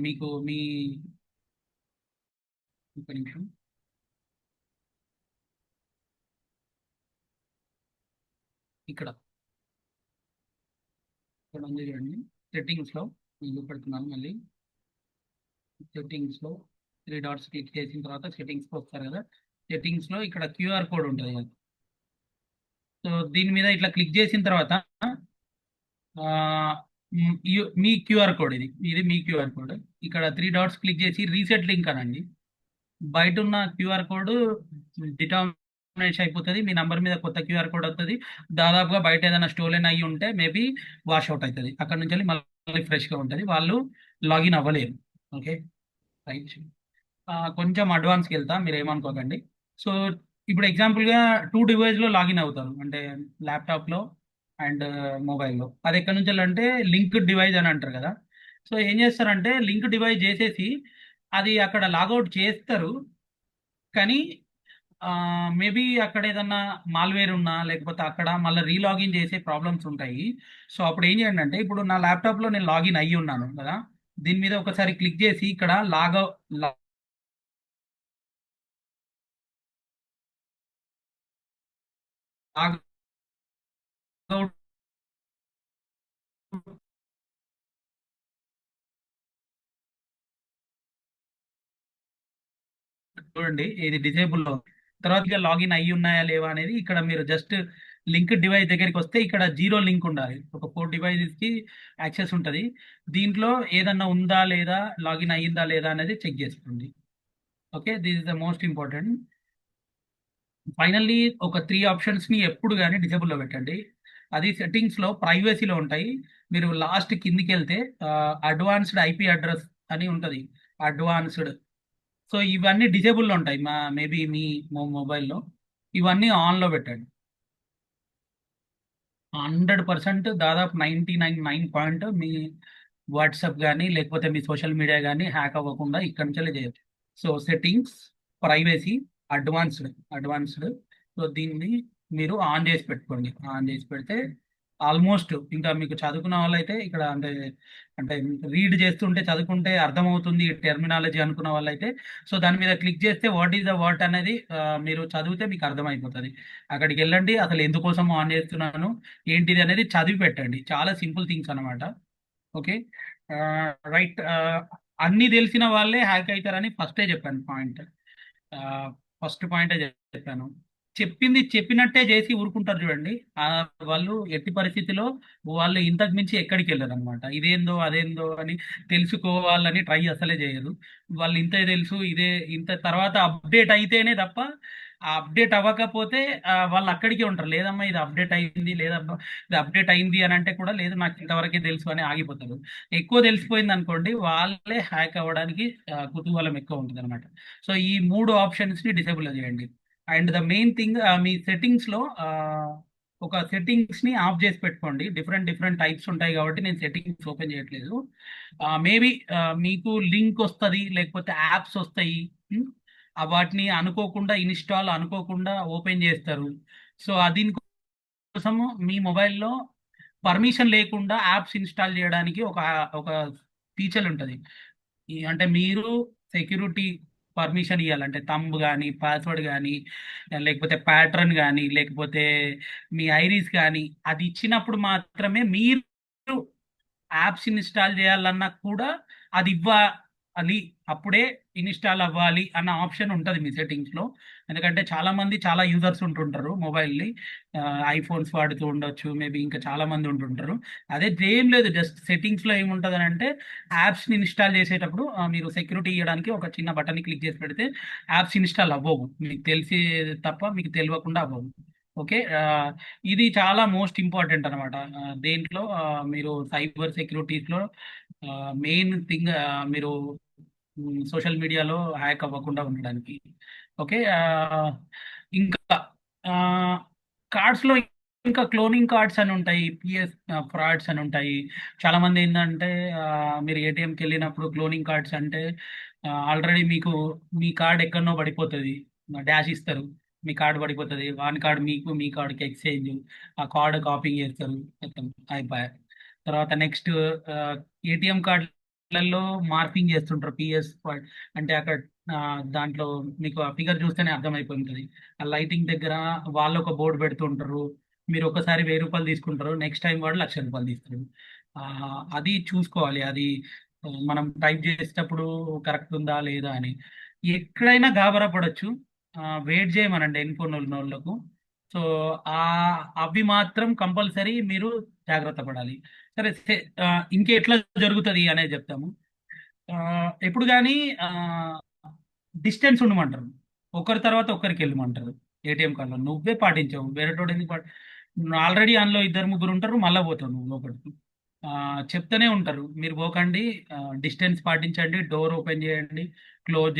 మీకు మీ ఒక నిమిషం, ఇక్కడ ఉంది చూడండి, సెట్టింగ్స్లో నేను చూపెడుతున్నాను. మళ్ళీ సెట్టింగ్స్లో 3 డాట్స్ క్లిక్ చేసిన తర్వాత సెట్టింగ్స్కి వస్తారు కదా. సెట్టింగ్స్లో ఇక్కడ క్యూఆర్ కోడ్ ఉంటుంది కదా. సో దీని మీద ఇట్లా క్లిక్ చేసిన తర్వాత మీ క్యూఆర్ కోడ్, ఇది మీ క్యూఆర్ కోడ్. ఇక్కడ 3 డాట్స్ క్లిక్ చేసి రీసెట్ లింక్ అనండి. బయట ఉన్న క్యూఆర్ కోడ్ డిటర్మినేషన్ అయిపోతుంది, మీ నంబర్ మీద కొత్త క్యూఆర్ కోడ్ వస్తుంది. దాదాపుగా బయట ఏదైనా స్టోలెన్ అయ్యి ఉంటే మేబీ వాష్ అవుట్ అవుతుంది, అక్కడ నుంచి వెళ్ళి మళ్ళీ ఫ్రెష్గా ఉంటుంది, వాళ్ళు లాగిన్ అవ్వలేరు. Okay, right. కొంచెం అడ్వాన్స్కి వెళ్తా, మీరు ఏమనుకోకండి. సో ఇప్పుడు ఎగ్జాంపుల్గా 2 డివైస్లో లాగిన్ అవుతారు, అంటే ల్యాప్టాప్లో అండ్ మొబైల్లో. అది ఎక్కడి నుంచి అంటే లింక్డ్ డివైస్ అని అంటారు కదా. సో ఏం చేస్తారంటే లింక్ డివైస్ చేసేసి అది అక్కడ లాగౌట్ చేస్తారు, కానీ మేబీ అక్కడ ఏదన్నా మాల్వేర్ ఉన్నా లేకపోతే అక్కడ మళ్ళీ రీలాగిన్ చేసే ప్రాబ్లమ్స్ ఉంటాయి. సో అప్పుడు ఏం చేయండి అంటే, ఇప్పుడు నా ల్యాప్టాప్లో నేను లాగిన్ అయ్యి ఉన్నాను కదా, దీని మీద ఒకసారి క్లిక్ చేసి ఇక్కడ లాగౌట్ చూడండి, ఇది డిజేబుల్ లో తర్వాత లాగిన్ అయ్యి ఉన్నాయా లేవా అనేది ఇక్కడ మీరు జస్ట్ లింక్ డివైస్ దగ్గరికి వస్తే ఇక్కడ 0 లింక్ ఉండాలి. ఒక 4 డివైజెస్ కి యాక్సెస్ ఉంటుంది. దీంట్లో ఏదన్నా ఉందా లేదా, లాగిన్ అయ్యిందా లేదా అనేది చెక్ చేసుకోండి. Okay, this is the most important. Finally ఒక 3 ఆప్షన్స్ ని ఎప్పుడు కానీ డిజేబుల్ లో పెట్టండి. అది సెట్టింగ్స్ లో ప్రైవసీలో ఉంటాయి. మీరు లాస్ట్ కిందికి వెళ్తే అడ్వాన్స్డ్ ఐపీ అడ్రస్ అని ఉంటుంది, అడ్వాన్స్డ్. సో ఇవన్నీ డిజేబుల్లో ఉంటాయి మేబీ మీ మొబైల్లో. ఇవన్నీ ఆన్లో పెట్టండి. 100% దాదాపు 99.9 మీ వాట్సాప్ కానీ లేకపోతే మీ సోషల్ మీడియా కానీ హ్యాక్ అవ్వకుండా ఇక్కడ నుంచే చేయొచ్చు. So settings, privacy, advanced. So దీన్ని మీరు ఆన్ చేసి పెట్టుకోండి. ఆన్ చేసి పెడితే ఆల్మోస్ట్ ఇంకా మీకు చదువుకున్న వాళ్ళైతే ఇక్కడ అంటే అంటే రీడ్ చేస్తుంటే చదువుకుంటే అర్థమవుతుంది టెర్మినాలజీ అనుకున్న వాళ్ళైతే సో దాని మీద క్లిక్ చేస్తే వాట్ ఈస్ ద వాట్ అనేది మీరు చదివితే మీకు అర్థమైపోతుంది. అక్కడికి వెళ్ళండి, అసలు ఎందుకోసం ఆన్ చేస్తున్నాను ఏంటిది అనేది చదివి పెట్టండి. చాలా సింపుల్ థింగ్స్ అనమాట. Okay, right. అన్ని తెలిసిన వాళ్ళే హ్యాక్ అవుతారని ఫస్టే చెప్పాను పాయింట్. ఫస్ట్ పాయింటే చెప్పాను. చెప్పింది చెప్పినట్టే చేసి ఊరుకుంటారు చూడండి, వాళ్ళు ఎట్టి పరిస్థితిలో వాళ్ళు ఇంతకు మించి ఎక్కడికి వెళ్ళరు అనమాట. ఇదేందో అదేందో అని తెలుసుకోవాలని ట్రై అసలే చేయరు. వాళ్ళు ఇంతే తెలుసు ఇదే ఇంత తర్వాత అప్డేట్ అయితేనే తప్ప ఆ అప్డేట్ అవ్వకపోతే వాళ్ళు అక్కడికే ఉంటారు. లేదమ్మా ఇది అప్డేట్ అయింది, లేదమ్మా ఇది అప్డేట్ అయింది అని అంటే కూడా లేదు నాకు ఇంతవరకే తెలుసు అని ఆగిపోతారు. ఎక్కువ తెలిసిపోయింది అనుకోండి వాళ్ళే హ్యాక్ అవ్వడానికి కుతూహలం ఎక్కువ ఉంటుంది అనమాట. సో ఈ 3 ఆప్షన్స్ని డిసేబుల్ చేయండి. అండ్ ద మెయిన్ థింగ్ మీ సెట్టింగ్స్లో ఒక సెట్టింగ్స్ని ఆఫ్ చేసి పెట్టుకోండి. డిఫరెంట్ టైప్స్ ఉంటాయి కాబట్టి నేను సెట్టింగ్స్ ఓపెన్ చేయట్లేదు. మేబీ మీకు లింక్ వస్తుంది లేకపోతే యాప్స్ వస్తాయి, వాటిని అనుకోకుండా ఇన్స్టాల్ అనుకోకుండా ఓపెన్ చేస్తారు. సో దీనికోసము మీ మొబైల్లో పర్మిషన్ లేకుండా యాప్స్ ఇన్స్టాల్ చేయడానికి ఒక ఫీచర్ ఉంటుంది. అంటే మీరు సెక్యూరిటీ పర్మిషన్ ఇవ్వాలంటే థంబ్ కానీ పాస్వర్డ్ కానీ లేకపోతే ప్యాటర్న్ కానీ లేకపోతే మీ ఐరీస్ కానీ అది ఇచ్చినప్పుడు మాత్రమే మీరు యాప్స్ ఇన్స్టాల్ చేయాలన్నా కూడా అది ఇవ్వాలి, అప్పుడే ఇన్స్టాల్ అవ్వాలి అన్న ఆప్షన్ ఉంటుంది మీ సెట్టింగ్స్లో. ఎందుకంటే చాలామంది చాలా యూజర్స్ ఉంటుంటారు మొబైల్ని, ఐఫోన్స్ వాడుతూ ఉండొచ్చు, మేబీ ఇంకా చాలామంది ఉంటుంటారు. అదే ఏం లేదు, జస్ట్ సెట్టింగ్స్లో ఏముంటుంది అని అంటే యాప్స్ని ఇన్స్టాల్ చేసేటప్పుడు మీరు సెక్యూరిటీ ఇవ్వడానికి ఒక చిన్న బటన్ని క్లిక్ చేసి పెడితే యాప్స్ ఇన్స్టాల్ అవ్వవు, మీకు తెలిసి తప్ప మీకు తెలియకుండా అవ్వవు. ఓకే, ఇది చాలా మోస్ట్ ఇంపార్టెంట్ అనమాట. దేంట్లో మీరు సైబర్ సెక్యూరిటీస్లో మెయిన్ థింగ్ మీరు సోషల్ మీడియాలో హ్యాక్ అవ్వకుండా ఉండడానికి. ఓకే, ఇంకా కార్డ్స్లో ఇంకా క్లోనింగ్ కార్డ్స్ అని ఉంటాయి, పిఎస్ ఫ్రాడ్స్ అని ఉంటాయి. చాలామంది ఏంటంటే మీరు ఏటీఎంకి వెళ్ళినప్పుడు క్లోనింగ్ కార్డ్స్ అంటే ఆల్రెడీ మీకు మీ కార్డ్ ఎక్కడనో పడిపోతుంది, డాష్ ఇస్తారు, మీ కార్డు పడిపోతుంది, వాన్ కార్డు మీకు మీ కార్డుకి ఎక్స్చేంజ్, ఆ కార్డు కాపీ చేస్తారు, మొత్తం అయిపోయాయి. తర్వాత నెక్స్ట్ ఏటీఎం కార్డులలో మార్పింగ్ చేస్తుంటారు, పిఎస్ అంటే అక్కడ దాంట్లో మీకు ఆ ఫిగర్ చూస్తేనే అర్థమైపోతుంది. ఆ లైటింగ్ దగ్గర వాళ్ళు ఒక బోర్డు పెడుతుంటారు, మీరు ఒకసారి 1000 రూపాయలు తీసుకుంటారు, నెక్స్ట్ టైం వాడు 1,00,000 రూపాయలు తీస్తారు. అది చూసుకోవాలి, అది మనం టైప్ చేసేటప్పుడు కరెక్ట్ ఉందా లేదా అని. ఎక్కడైనా గాబరా పడవచ్చు, వెయిట్ చేయమనండి ఎన్నుకున్న వాళ్ళకు. సో అవి మాత్రం కంపల్సరీ మీరు జాగ్రత్త పడాలి. సరే, ఇంకెట్లా జరుగుతుంది అనేది చెప్తాము. ఎప్పుడు కానీ డిస్టెన్స్ ఉండమంటారు, ఒకరి తర్వాత ఒకరికి వెళ్ళమంటారు. ఏటీఎం కార్డులో నువ్వే పాటించావు, వేరేటోడు ఎందుకు ఆల్రెడీ అందులో 2-3 ఉంటారు, మళ్ళీ పోతావు నువ్వు లోపలికి. చెప్తూనే ఉంటారు మీరు పోకండి, డిస్టెన్స్ పాటించండి, డోర్ ఓపెన్ చేయండి, క్లోజ్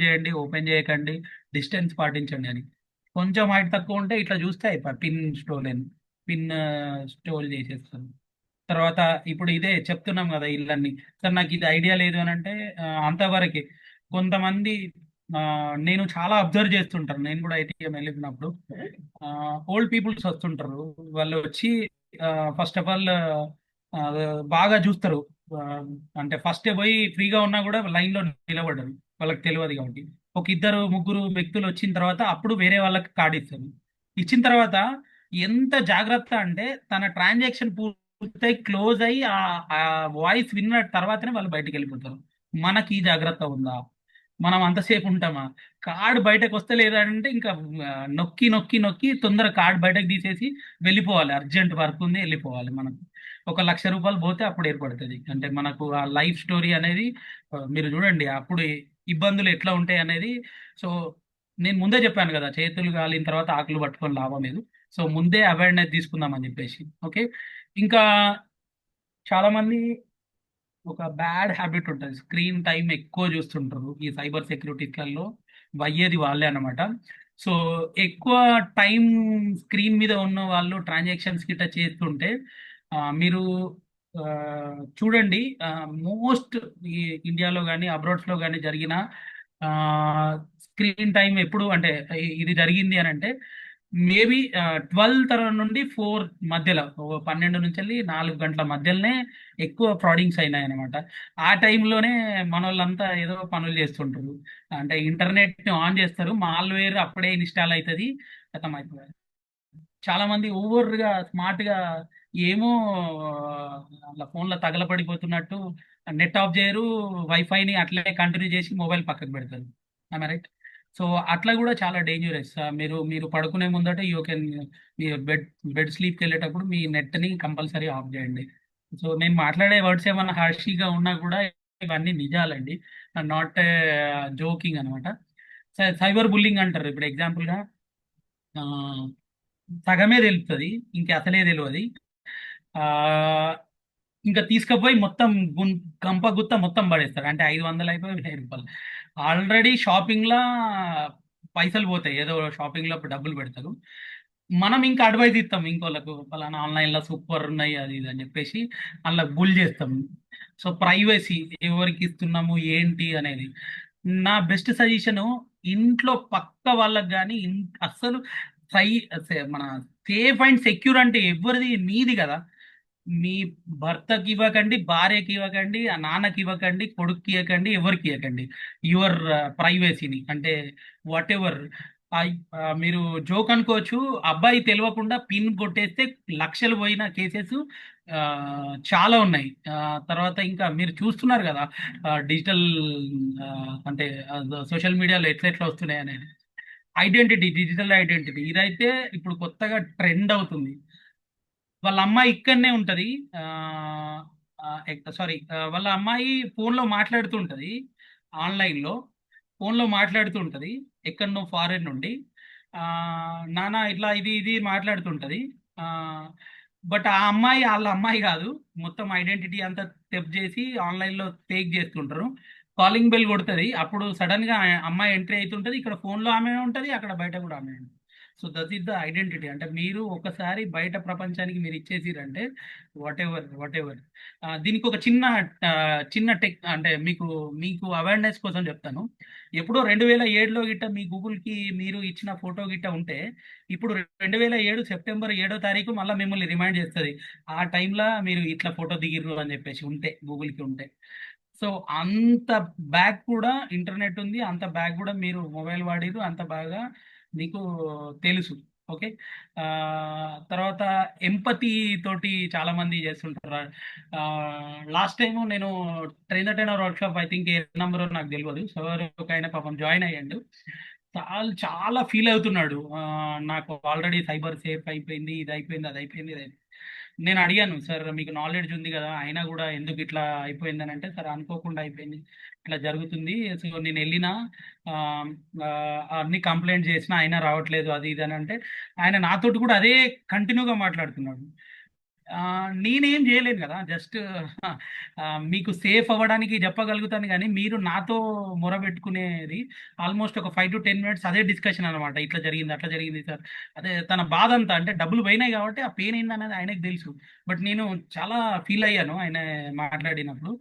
చేయండి, ఓపెన్ చేయకండి, డిస్టెన్స్ పాటించండి అని. కొంచెం హైట్ తక్కువ ఉంటే ఇట్లా చూస్తే అయిపోయి పిన్ స్టోల్ చేసేస్తాను. తర్వాత ఇప్పుడు ఇదే చెప్తున్నాం కదా ఇళ్ళన్నీ, సార్ నాకు ఇది ఐడియా లేదు అని అంటే అంతవరకే. కొంతమంది నేను చాలా అబ్జర్వ్ చేస్తుంటాను, నేను కూడా ఐటీఎం వెళ్ళినప్పుడు ఓల్డ్ పీపుల్స్ వస్తుంటారు, వాళ్ళు వచ్చి ఫస్ట్ ఆఫ్ ఆల్ బాగా చూస్తారు. అంటే ఫస్ట్ పోయి ఫ్రీగా ఉన్నా కూడా లైన్లో నిలబడరు, వాళ్ళకి తెలియదు కాబట్టి. ఒక 2-3 వ్యక్తులు వచ్చిన తర్వాత అప్పుడు వేరే వాళ్ళకి కార్డు ఇస్తారు. ఇచ్చిన తర్వాత ఎంత జాగ్రత్త అంటే తన ట్రాన్సాక్షన్ పూర్తయి క్లోజ్ అయ్యి ఆ వాయిస్ విన్న తర్వాతనే వాళ్ళు బయటకు వెళ్ళిపోతారు. మనకి ఈ జాగ్రత్త ఉందా? మనం అంతసేపు ఉంటామా? కార్డు బయటకు వస్తే లేదంటే ఇంకా నొక్కి నొక్కి నొక్కి తొందర కార్డు బయటకు తీసేసి వెళ్ళిపోవాలి, అర్జెంట్ వర్క్ ఉంది వెళ్ళిపోవాలి. మనకు ఒక 1,00,000 రూపాయలు పోతే అప్పుడు ఏర్పడుతుంది. అంటే మనకు ఆ లైఫ్ స్టోరీ అనేది మీరు చూడండి, అప్పుడు ఇబ్బందులు ఎట్లా ఉంటాయి అనేది. సో నేను ముందే చెప్పాను కదా, చేతులు కాలిన తర్వాత ఆకులు పట్టుకొని లాభం లేదు. సో ముందే అవేర్నెస్ తీసుకుందామని చెప్పేసి. ఓకే, ఇంకా చాలామంది ఒక బ్యాడ్ హ్యాబిట్ ఉంటుంది, స్క్రీన్ టైం ఎక్కువ చూస్తుంటారు. ఈ సైబర్ సెక్యూరిటీస్లలో అయ్యేది వాళ్ళే అనమాట. సో ఎక్కువ టైం స్క్రీన్ మీద ఉన్న వాళ్ళు ట్రాన్సాక్షన్స్ గిట్ట చేస్తుంటే మీరు చూడండి, మోస్ట్ ఈ ఇండియాలో కానీ అబ్రాడ్స్లో కానీ జరిగిన స్క్రీన్ టైం ఎప్పుడు అంటే ఇది జరిగింది అని అంటే మేబీ 12 తరం నుండి 4 మధ్యలో 12 నుంచి వెళ్ళి 4 గంటల మధ్యలోనే ఎక్కువ ఫ్రాడింగ్స్ అయినాయి అనమాట. ఆ టైంలోనే మన వాళ్ళంతా ఏదో పనులు చేస్తుంటారు. అంటే ఇంటర్నెట్ ఆన్ చేస్తారు, మాల్వేర్ అప్పుడే ఇన్స్టాల్ అవుతుంది, ఖతం అయిపోతుంది. చాలా మంది ఓవర్గా స్మార్ట్గా ఏమో అలా ఫోన్లో తగలబడిపోతున్నట్టు నెట్ ఆఫ్ చేయరు, వైఫైని అట్లే కంటిన్యూ చేసి మొబైల్ పక్కకు పెడతారు. రైట్? సో అట్లా కూడా చాలా డేంజరస్. మీరు మీరు పడుకునే ముందట యూ కెన్ మీ బెడ్ స్లీప్కి వెళ్ళేటప్పుడు మీ నెట్ని కంపల్సరీ ఆఫ్ చేయండి. సో నేను మాట్లాడే వర్డ్స్ ఏమన్నా హార్షీగా ఉన్నా కూడా ఇవన్నీ నిజాలండి, నాట్ జోకింగ్ అనమాట. సైబర్ బుల్లింగ్ అంటారు. ఇప్పుడు ఎగ్జాంపుల్గా సగమే తెలుస్తుంది, ఇంకా అసలే తెలియదు. ఆ, ఇంకా తీసుకుపోయి మొత్తం గంప గుత్త మొత్తం పడేస్తారు. అంటే 500 అయిపోయి 1000 రూపాయలు ఆల్రెడీ షాపింగ్లో పైసలు పోతాయి, ఏదో షాపింగ్లో డబ్బులు పెడతారు. మనం ఇంకా అడ్వైజ్ ఇస్తాం ఇంకోళ్ళకు, పలానా ఆన్లైన్లో సూపర్ ఉన్నాయి అది ఇది అని చెప్పేసి అలా బుల్ చేస్తాం. సో ప్రైవసీ ఎవరికి ఇస్తున్నాము ఏంటి అనేది నా బెస్ట్ సజెషను. ఇంట్లో పక్క వాళ్ళకి కానీ అస్సలు మన సేఫ్ అండ్ సెక్యూర్ అంటే ఎవరిది, మీది కదా. మీ భర్తకి ఇవ్వకండి, భార్యకి ఇవ్వకండి, ఆ నాన్నకి ఇవ్వకండి, కొడుక్కి ఇవ్వకండి, ఎవరికి ఇవ్వకండి యువర్ ప్రైవసీని. అంటే వాట్ ఎవర్ మీరు జోక్ అనుకోవచ్చు, అబ్బాయి తెలియకుండా పిన్ కొట్టేస్తే లక్షలు పోయిన కేసెస్ చాలా ఉన్నాయి. తర్వాత ఇంకా మీరు చూస్తున్నారు కదా డిజిటల్ అంటే సోషల్ మీడియాలో ఎట్లా ఎట్లా వస్తున్నాయి అనేది. ఐడెంటిటీ, డిజిటల్ ఐడెంటిటీ ఇదైతే ఇప్పుడు కొత్తగా ట్రెండ్ అవుతుంది. వాళ్ళ అమ్మాయి ఇక్కడనే ఉంటుంది, సారీ వాళ్ళ అమ్మాయి ఫోన్లో మాట్లాడుతూ ఉంటుంది, ఆన్లైన్లో ఫోన్లో మాట్లాడుతూ ఉంటుంది, ఎక్కడనో ఫారెన్ నుండి నానా ఇట్లా ఇది ఇది మాట్లాడుతుంటుంది. బట్ ఆ అమ్మాయి వాళ్ళ అమ్మాయి కాదు, మొత్తం ఐడెంటిటీ అంతా టెప్ చేసి ఆన్లైన్లో టేక్ చేస్తుంటారు. కాలింగ్ బెల్ కొడుతుంది, అప్పుడు సడన్గా అమ్మాయి ఎంట్రీ అవుతుంటుంది, ఇక్కడ ఫోన్లో ఆమె ఉంటుంది, అక్కడ బయట కూడా ఆమె ఉంటుంది. So that is the identity. అంటే మీరు ఒకసారి బయట ప్రపంచానికి మీరు ఇచ్చేసిరంటే వాట్ ఎవర్. దీనికి ఒక చిన్న టెక్ అంటే మీకు మీకు అవేర్నెస్ కోసం చెప్తాను. ఎప్పుడో 2007లో గిట్ట మీ గూగుల్కి మీరు ఇచ్చిన ఫోటో గిట్ట ఉంటే ఇప్పుడు 2007 సెప్టెంబర్ 7వ తారీఖు మళ్ళీ మిమ్మల్ని రిమైండ్ చేస్తుంది, ఆ టైంలో మీరు ఇట్లా ఫోటో దిగిర్రు అని చెప్పేసి ఉంటే, గూగుల్కి ఉంటే. సో అంత బ్యాగ్ కూడా ఇంటర్నెట్ ఉంది, అంత బ్యాగ్ కూడా మీరు మొబైల్ వాడిరు, అంత బాగా మీకు తెలుసు. ఓకే. తర్వాత ఎంపతి తోటి చాలా మంది చేస్తుంటారు. లాస్ట్ టైము నేను trainer workshop, I think A number నాకు తెలియదు, సో ఒక ఆయన పాపం జాయిన్ అయ్యాడు. చాలా చాలా ఫీల్ అవుతున్నాడు, నాకు ఆల్రెడీ సైబర్ సేఫ్ అయిపోయింది, ఇది అయిపోయింది, అది అయిపోయింది, ఇది అయిపోయింది. నేను అడిగాను, సార్ మీకు నాలెడ్జ్ ఉంది కదా అయినా కూడా ఎందుకు ఇట్లా అయిపోయిందని అంటే, సార్ అనుకోకుండా అయిపోయింది, ఇట్లా జరుగుతుంది. సో నేను వెళ్ళినా అన్ని కంప్లైంట్ చేసినా అయినా రావట్లేదు అది ఇది అని అంటే, ఆయన నాతోటి కూడా అదే కంటిన్యూగా మాట్లాడుతున్నాడు. నేనేం చేయలేను కదా, జస్ట్ మీకు సేఫ్ అవ్వడానికి చెప్పగలుగుతాను, కానీ మీరు నాతో మొరబెట్టుకునేది ఆల్మోస్ట్ ఒక 5 to 10 minutes అదే డిస్కషన్ అనమాట. ఇట్లా జరిగింది, అట్లా జరిగింది సార్, అదే తన బాధ అంతా. అంటే డబ్బులు పోయినాయి కాబట్టి ఆ పెయిన్ ఏందనేది ఆయనకు తెలుసు, బట్ నేను చాలా ఫీల్ అయ్యాను ఆయన మాట్లాడినప్పుడు,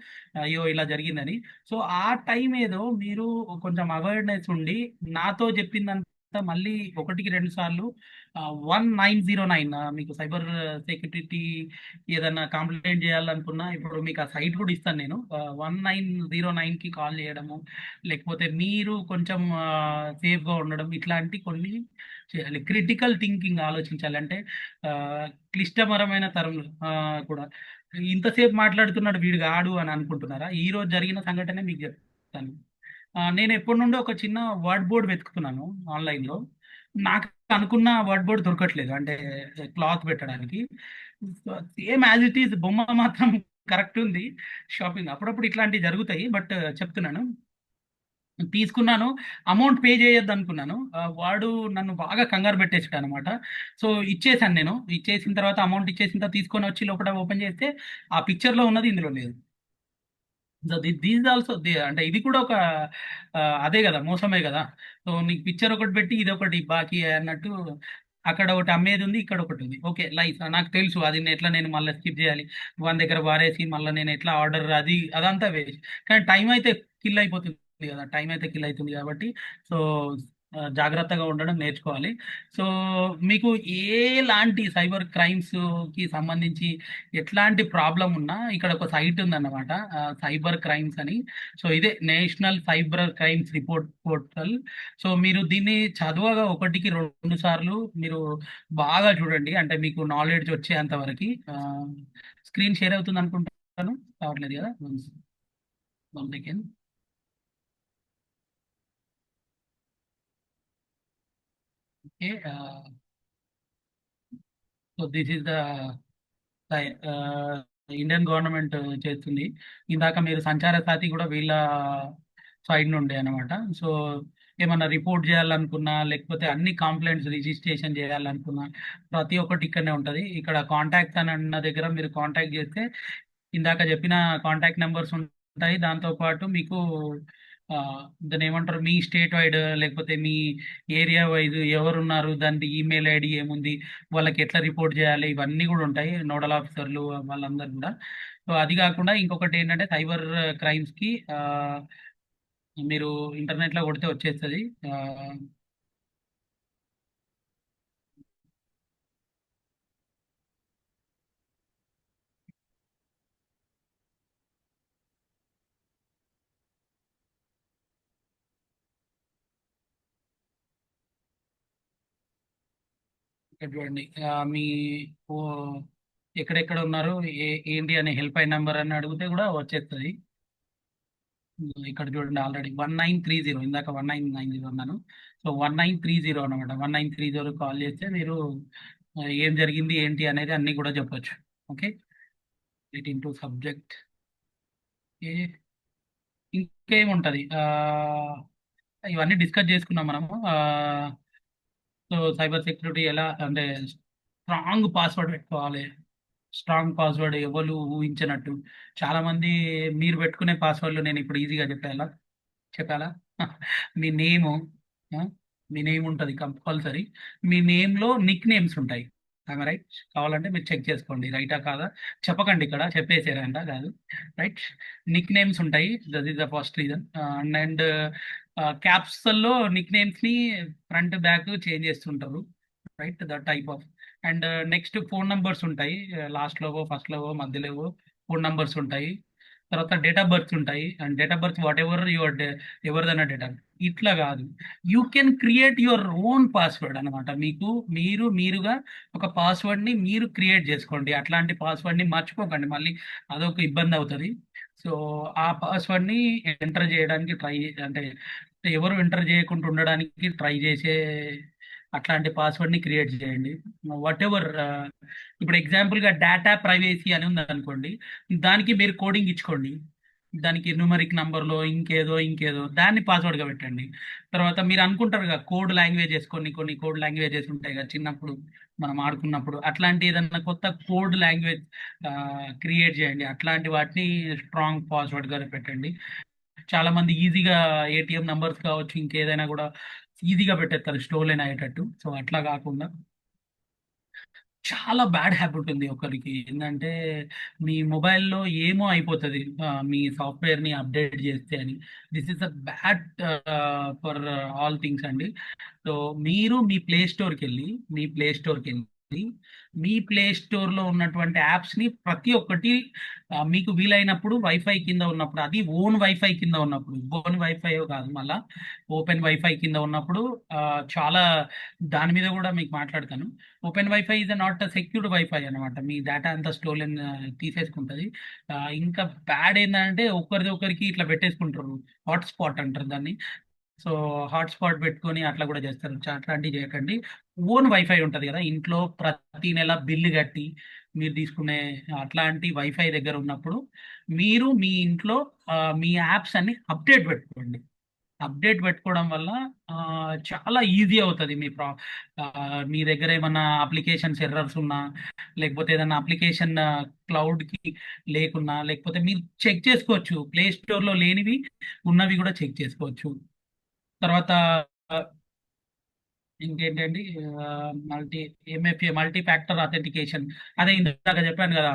అయ్యో ఇలా జరిగిందని. సో ఆ టైం ఏదో మీరు కొంచెం అవేర్నెస్ ఉండి నాతో చెప్పిందంతా మళ్ళీ 1-2 సార్లు 1909 మీకు సైబర్ సెక్యూరిటీ ఏదన్నా కంప్లైంట్ చేయాలనుకున్నా ఇప్పుడు మీకు ఆ సైట్ కూడా ఇస్తాను నేను. 1909కి కాల్ చేయడము, లేకపోతే మీరు కొంచెం సేఫ్గా ఉండడం, ఇట్లాంటి కొన్ని చేయాలి. క్రిటికల్ థింకింగ్ ఆలోచించాలంటే క్లిష్టకరమైన తరంలో కూడా ఇంతసేపు మాట్లాడుతున్నాడు వీడు కాడు అని అనుకుంటున్నారా? ఈ రోజు జరిగిన సంఘటన మీకు చెప్తాను. నేను ఎప్పటి నుండో ఒక చిన్న వర్డ్ బోర్డ్ వెతుకుతున్నాను ఆన్లైన్లో, నాకు అనుకున్న వర్డ్ బోర్డ్ దొరకట్లేదు, అంటే క్లాత్ పెట్టడానికి. సేమ్ యాజ్ ఇట్ ఈస్, బొమ్మ మాత్రం కరెక్ట్ ఉంది. షాపింగ్ అప్పుడప్పుడు ఇట్లాంటివి జరుగుతాయి, బట్ చెప్తున్నాను. తీసుకున్నాను, అమౌంట్ పే చేయొద్దు అనుకున్నాను, వాడు నన్ను బాగా కంగారు పెట్టేసాడు అనమాట. సో ఇచ్చేసాను, నేను ఇచ్చేసిన తర్వాత అమౌంట్ ఇచ్చేసిన తర్వాత తీసుకొని వచ్చి లోపల ఓపెన్ చేస్తే ఆ పిక్చర్లో ఉన్నది ఇందులో లేదు. సో దీస్ ఆల్సో అంటే ఇది కూడా ఒక అదే కదా, మోసమే కదా. సో నీకు పిక్చర్ ఒకటి పెట్టి ఇది ఒకటి బాకీ అన్నట్టు అక్కడ ఒకటి అమ్మేది ఉంది, ఇక్కడ ఒకటి ఉంది. ఓకే, లైఫ్ నాకు తెలుసు అది ఎట్లా నేను మళ్ళీ స్కిప్ చేయాలి, వన్ దగ్గర వారేసి మళ్ళీ నేను ఎట్లా ఆర్డర్, అదంతా వేస్ట్. కానీ టైం అయితే కిల్ అయిపోతుంది కదా, టైం అయితే కిల్ అవుతుంది కాబట్టి సో జాగ్రత్తగా ఉండడం నేర్చుకోవాలి. సో మీకు ఎలాంటి సైబర్ క్రైమ్స్ కి సంబంధించి ఎట్లాంటి ప్రాబ్లం ఉన్నా ఇక్కడ ఒక సైట్ ఉందన్నమాట, సైబర్ క్రైమ్స్ అని. సో ఇదే national cyber crimes report portal. So మీరు దీన్ని చదవగా ఒకటికి 2 సార్లు మీరు బాగా చూడండి, అంటే మీకు నాలెడ్జ్ వచ్చేంత వరకు. స్క్రీన్ షేర్ అవుతుంది అనుకుంటాను, కావట్లేదు కదా, one second. Okay, so this is the Indian government చేస్తుంది. ఇందాక మీరు సంచార సాతి కూడా వీళ్ళ సైడ్ నుండే అనమాట. సో ఏమన్నా రిపోర్ట్ చేయాలనుకున్నా, లేకపోతే అన్ని కంప్లైంట్స్ రిజిస్ట్రేషన్ చేయాలనుకున్నా ప్రతి ఒక్కటి ఇక్కడనే ఉంటుంది. ఇక్కడ కాంటాక్ట్ అని అన్న దగ్గర మీరు కాంటాక్ట్ చేస్తే ఇందాక చెప్పిన కాంటాక్ట్ నెంబర్స్ ఉంటాయి. దాంతోపాటు మీకు ఆ, దాన్ని ఏమంటారు, మీ స్టేట్ వైడ్ లేకపోతే మీ ఏరియా వైజ్ ఎవరున్నారు, దాని ఈమెయిల్ ఐడి ఏముంది, వాళ్ళకి ఎట్లా రిపోర్ట్ చేయాలి, ఇవన్నీ కూడా ఉంటాయి, నోడల్ ఆఫీసర్లు వాళ్ళందరూ కూడా. సో అది కాకుండా ఇంకొకటి ఏంటంటే సైబర్ క్రైమ్స్కి మీరు ఇంటర్నెట్లో కొడితే వచ్చేస్తుంది. ఇక్కడ చూడండి, మీ ఓ ఎక్కడెక్కడ ఉన్నారు, ఏంటి అనే హెల్ప్ లైన్ నెంబర్ అని అడిగితే కూడా వచ్చేస్తుంది. ఇక్కడ చూడండి ఆల్రెడీ 1930, ఇందాక 1990 అన్నాను. సో 1930 అనమాట, 1930 కాల్ చేస్తే మీరు ఏం జరిగింది ఏంటి అనేది అన్ని కూడా చెప్పొచ్చు. ఓకే, ఇట్ ఇంటూ సబ్జెక్ట్ ఇంకేముంటుంది, ఇవన్నీ డిస్కస్ చేసుకున్నాం మనము. సో సైబర్ సెక్యూరిటీ ఎలా అంటే స్ట్రాంగ్ పాస్వర్డ్ పెట్టుకోవాలి. స్ట్రాంగ్ పాస్వర్డ్ ఎవరు ఊహించినట్టు చాలా మంది మీరు పెట్టుకునే పాస్వర్డ్లు నేను ఇప్పుడు ఈజీగా చెప్పాలా మీ నేము, మీ నేమ్ ఉంటుంది కంపల్సరీ. మీ నేమ్లో నిక్ నేమ్స్ ఉంటాయి, రైట్? కావాలంటే మీరు చెక్ చేసుకోండి, రైటా కాదా చెప్పకండి, ఇక్కడ చెప్పేసారంట కాదు, రైట్? నిక్ నేమ్స్ ఉంటాయి, that is the first reason. And క్యాప్స్లో నిక్ నేమ్స్ని ఫ్రంట్ బ్యాక్ చేంజ్ చేస్తుంటారు, right? The type of. And next phone numbers ఉంటాయి, లాస్ట్లోవో ఫస్ట్లోవో మధ్యలోవో ఫోన్ నంబర్స్ ఉంటాయి. తర్వాత డేట్ ఆఫ్ బర్త్ ఉంటాయి, and date of birth whatever your ఎవరిదైనా డేట్ ఆఫ్. ఇట్లా కాదు, you can create your own password అనమాట. మీరుగా ఒక పాస్వర్డ్ని మీరు క్రియేట్ చేసుకోండి. అట్లాంటి పాస్వర్డ్ని మర్చిపోకండి, మళ్ళీ అదొక ఇబ్బంది అవుతుంది. సో ఆ పాస్వర్డ్ని ఎంటర్ చేయడానికి అంటే ఎవరు ఎంటర్ చేయకుండా ఉండడానికి ట్రై చేసే అట్లాంటి పాస్వర్డ్ని క్రియేట్ చేయండి. వాట్ ఎవర్, ఇప్పుడు ఎగ్జాంపుల్గా డేటా ప్రైవేసీ అని ఉంది అనుకోండి, దానికి మీరు కోడింగ్ ఇచ్చుకోండి, దానికి న్యూమరిక్ నంబర్లో ఇంకేదో దాన్ని పాస్వర్డ్గా పెట్టండి. తర్వాత మీరు అనుకుంటారు కదా కోడ్ లాంగ్వేజెస్, కొన్ని కోడ్ లాంగ్వేజెస్ ఉంటాయి కదా చిన్నప్పుడు మనం ఆడుకున్నప్పుడు, అట్లాంటి ఏదన్నా కొత్త కోడ్ లాంగ్వేజ్ క్రియేట్ చేయండి. అట్లాంటి వాటిని స్ట్రాంగ్ పాస్వర్డ్గా పెట్టండి. చాలా మంది ఈజీగా ఏటీఎం నంబర్స్ కావచ్చు ఇంకేదైనా కూడా ఈజీగా పెట్టేస్తారు స్టోలెన్ అయ్యేటట్టు. సో అట్లా కాకుండా చాలా బ్యాడ్ హ్యాబిట్ ఉంది ఒకరికి, ఏంటంటే మీ మొబైల్లో ఏమో అయిపోతుంది మీ సాఫ్ట్వేర్ని అప్డేట్ చేస్తే అని. This is a bad for all things అండి. సో మీరు మీ ప్లే స్టోర్కి వెళ్ళి మీ ప్లే స్టోర్లో ఉన్నటువంటి యాప్స్ని ప్రతి ఒక్కటి మీకు వీలైనప్పుడు వైఫై కింద ఉన్నప్పుడు, అది ఓన్ వైఫై కింద ఉన్నప్పుడు, ఓన్ వైఫై కాదు మళ్ళా ఓపెన్ వైఫై కింద ఉన్నప్పుడు చాలా దాని మీద కూడా మీకు మాట్లాడతాను. Open wifi is not secured wifi అనమాట, మీ డేటా అంతా స్టోలెన్ తీసేసుకుంటుంది. ఇంకా బ్యాడ్ ఏంటంటే ఒకరికి ఇట్లా పెట్టేసుకుంటారు, హాట్స్పాట్ అంటారు దాన్ని. సో హాట్స్పాట్ పెట్టుకొని అట్లా కూడా చేస్తారు, అట్లాంటివి చేయకండి. ఓన్ వైఫై ఉంటుంది కదా ఇంట్లో, ప్రతి నెల బిల్లు కట్టి మీరు తీసుకునే అట్లాంటి వైఫై దగ్గర ఉన్నప్పుడు మీరు మీ ఇంట్లో మీ యాప్స్ అన్ని అప్డేట్ పెట్టుకోండి. అప్డేట్ పెట్టుకోవడం వల్ల చాలా ఈజీ అవుతుంది. మీ దగ్గర ఏమన్నా అప్లికేషన్స్ ఎర్రర్స్ ఉన్నా, లేకపోతే ఏదైనా అప్లికేషన్ క్లౌడ్కి లేకున్నా, లేకపోతే మీరు చెక్ చేసుకోవచ్చు, ప్లే స్టోర్లో లేనివి ఉన్నవి కూడా చెక్ చేసుకోవచ్చు. తర్వాత ఇంకేంటండి multi MFA multi factor authentication, అదే ఇందాక చెప్పాను కదా,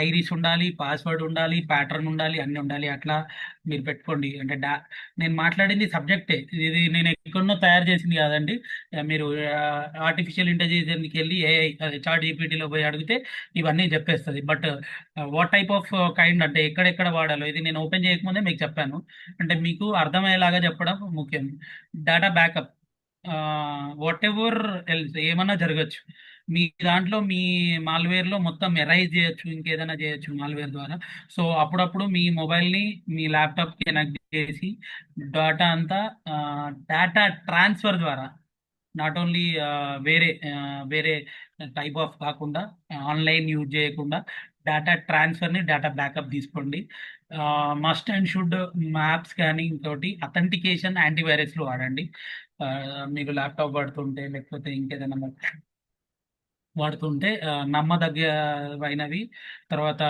ఐరిస్ ఉండాలి, పాస్వర్డ్ ఉండాలి, ప్యాటర్న్ ఉండాలి, అన్ని ఉండాలి. అట్లా మీరు పెట్టుకోండి. అంటే నేను మాట్లాడింది సబ్జెక్టే, ఇది నేను ఎక్కడనో తయారు చేసింది కాదండి. మీరు ఆర్టిఫిషియల్ ఇంటెలిజెన్స్కి వెళ్ళి ఏఐ చాట్ జీపీటీలో పోయి అడిగితే ఇవన్నీ చెప్పేస్తుంది. But what type of kind అంటే ఎక్కడెక్కడ వాడాలో ఇది నేను ఓపెన్ చేయకముందే మీకు చెప్పాను. అంటే మీకు అర్థమయ్యేలాగా చెప్పడం ముఖ్యం. Data backup, what ever else ఏమన్నా జరగచ్చు మీ దాంట్లో, మీ మాల్వేర్ లో మొత్తం ఎరైజ్ చేయొచ్చు, ఇంకేదైనా చేయొచ్చు మాల్వేర్ ద్వారా. సో అప్పుడప్పుడు మీ మొబైల్ ని మీ ల్యాప్టాప్ కి కనెక్ట్ చేసి డేటా అంతా డేటా ట్రాన్స్ఫర్ ద్వారా, నాట్ ఓన్లీ వేరే వేరే టైప్ ఆఫ్ కాకుండా ఆన్లైన్ యూజ్ చేయకుండా డేటా ట్రాన్స్ఫర్ ని డేటా బ్యాకప్ తీసుకోండి. Must and should map scanning తోటి అథెంటికేషన్ యాంటీవైరస్లు వాడండి. మీరు ల్యాప్టాప్ వాడుతుంటే లేకపోతే ఇంకేదైనా వాడుతుంటే నమ్మదగ్గమైనవి, తర్వాత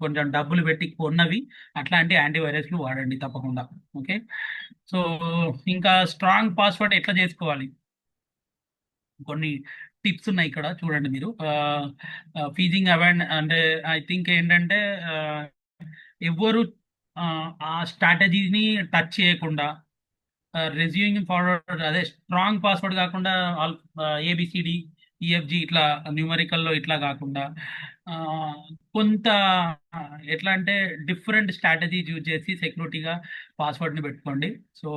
కొంచెం డబ్బులు పెట్టి కొన్నవి, అట్లాంటి యాంటీవైరస్లు వాడండి తప్పకుండా. ఓకే. సో ఇంకా స్ట్రాంగ్ పాస్వర్డ్ ఎట్లా చేసుకోవాలి, కొన్ని టిప్స్ ఉన్నాయి ఇక్కడ చూడండి మీరు. ఫీజింగ్ అవార్డ్ అంటే ఐ థింక్ ఏంటంటే ఎవ్వరు ఆ స్ట్రాటజీని టచ్ చేయకుండా, రెజ్యూమింగ్ ఫార్వర్డ్ అదే స్ట్రాంగ్ పాస్వర్డ్ కాకుండా ఏబిసిడి ఈఎఫ్జి ఇట్లా న్యూమరికల్లో ఇట్లా కాకుండా ఆ, కొంత ఎట్లా అంటే డిఫరెంట్ స్ట్రాటజీస్ యూజ్ చేసి సెక్యూరిటీగా పాస్వర్డ్ని పెట్టుకోండి. So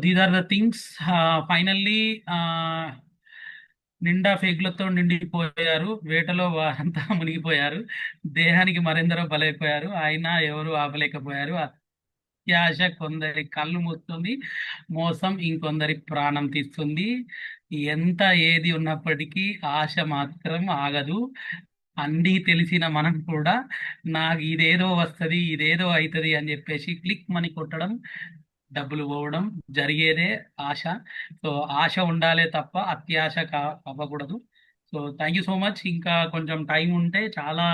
these are the things. Finally నిండా ఫేకులతో నిండిపోయారు, వేటలో వారంతా మునిగిపోయారు, దేహానికి మరెందరో బలైపోయారు, అయినా ఎవరు ఆపలేకపోయారు. అత్యాశ కొందరి కళ్ళు మూస్తుంది, మోసం ఇంకొందరి ప్రాణం తీస్తుంది. ఎంత ఏది ఉన్నప్పటికీ ఆశ మాత్రం ఆగదు. అన్నీ తెలిసిన మనం కూడా నాకు ఇదేదో వస్తుంది, ఇదేదో అవుతుంది అని చెప్పేసి క్లిక్ మని కొట్టడం, డబ్బులు పోవడం జరిగేదే ఆశ. సో ఆశ ఉండాలే తప్ప అత్యాశ అవ్వకూడదు. So thank you so much. ఇంకా కొంచెం టైం ఉంటే చాలా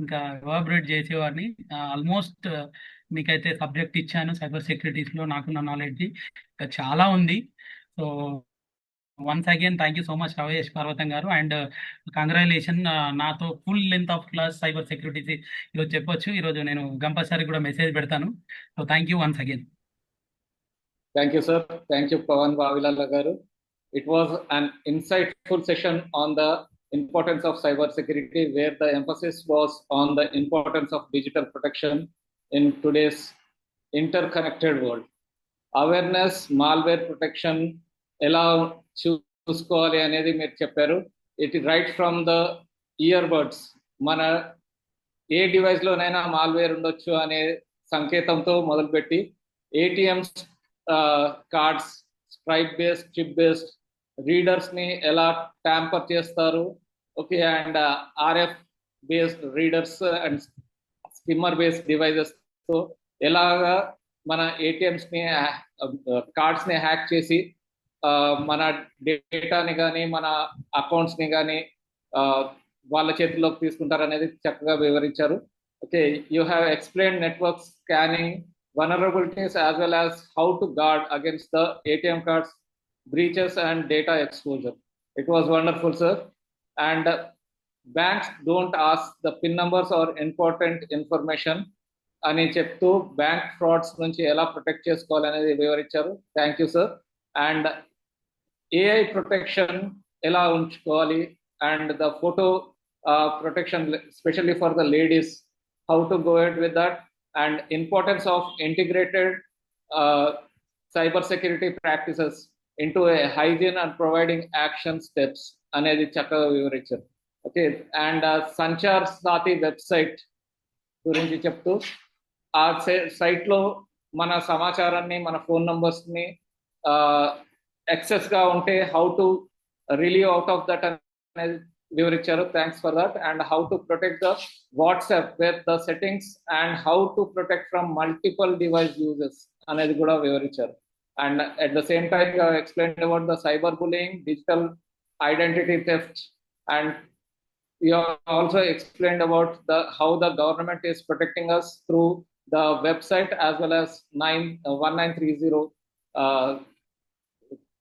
ఇంకా ఎవాబరేట్ చేసేవాడిని. ఆల్మోస్ట్ మీకైతే సబ్జెక్ట్ ఇచ్చాను సైబర్ సెక్యూరిటీస్లో నాకున్న నాలెడ్జ్ ఇంకా చాలా ఉంది. So once again thank you so much Ravesh Parvatham గారు, అండ్ కంగ్రాచులేషన్. నాతో full length of class cyber securities ఈరోజు చెప్పొచ్చు. ఈరోజు నేను కంపల్సరీ కూడా మెసేజ్ పెడతాను. So thank you once again. Thank you, sir. Thank you, Pavan Vavilala garu. It was an insightful session on the importance of cybersecurity, where the emphasis was on the importance of digital protection in today's interconnected world. Awareness, malware protection, ఎలా చూసుకోవాలి అనేది మీరు చెప్పారు. It right from the earbuds, మన ఏ డివైస్లోనైనా malware ఉండొచ్చు అనే సంకేతంతో మొదలుపెట్టి ATMs, cards, stripe based, chip based రీడర్స్ని ఎలా ట్యాంపర్ చేస్తారు, okay, and RF based readers and skimmer based డివైజెస్తో ఎలాగా మన ఏటీఎంస్ని, కార్డ్స్ని హ్యాక్ చేసి మన డేటాని కానీ మన అకౌంట్స్ని కానీ వాళ్ళ చేతిలోకి తీసుకుంటారు అనేది చక్కగా వివరించారు. Okay, you have explain network scanning vulnerabilities as well as how to guard against the ATM cards breaches and data exposure. It was wonderful, sir. And banks don't ask the PIN numbers or important information అని చెప్తూ bank frauds నుంచి ఎలా protect చేసుకోవాలనేది వివరించారు. Thank you, sir. And AI protection ఎలా ఉంచుకోవాలి, and the photo protection specially for the ladies, how to go ed with that, and importance of integrated cyber security practices into a hygiene and providing action steps అనేది చక్కగా వివరించారు. Okay, and Sanchar సాతి website గురించి చెప్తూ ఆ సైట్లో మన సమాచారాన్ని, మన ఫోన్ నంబర్స్ని ఎక్సెస్గా ఉంటే how to relieve out of that అనేది వివరించారు. Thanks for that. And how to protect the WhatsApp with the settings and how to protect from multiple device uses అనేది కూడా వివరించారు. And at the same time explain about the cyber bullying, digital identity theft, and you also explained about how the government is protecting us through the website as well as 1930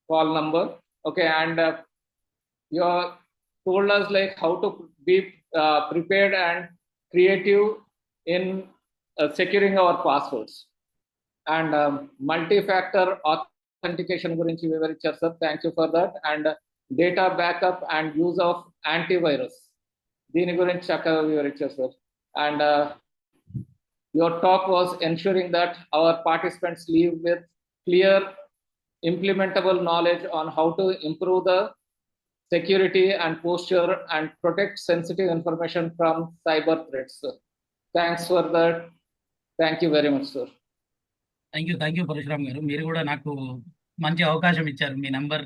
call number. Okay, and you told us like how to be prepared and creative in securing our passwords. And multi-factor authentication గురించి వివరించారు sir. Thank you for that. And data backup and use of antivirus దీని గురించి చక్కగా వివరించారు sir. And your talk was ensuring that hour participants leave with clear implementable knowledge on how to improve the security and posture and protect sensitive information from cyber threats. Thanks for that. Thank you very much, sir. Thank you Parashuram garu. మీరు కూడా నాకు మంచి అవకాశం ఇచ్చారు. మీ number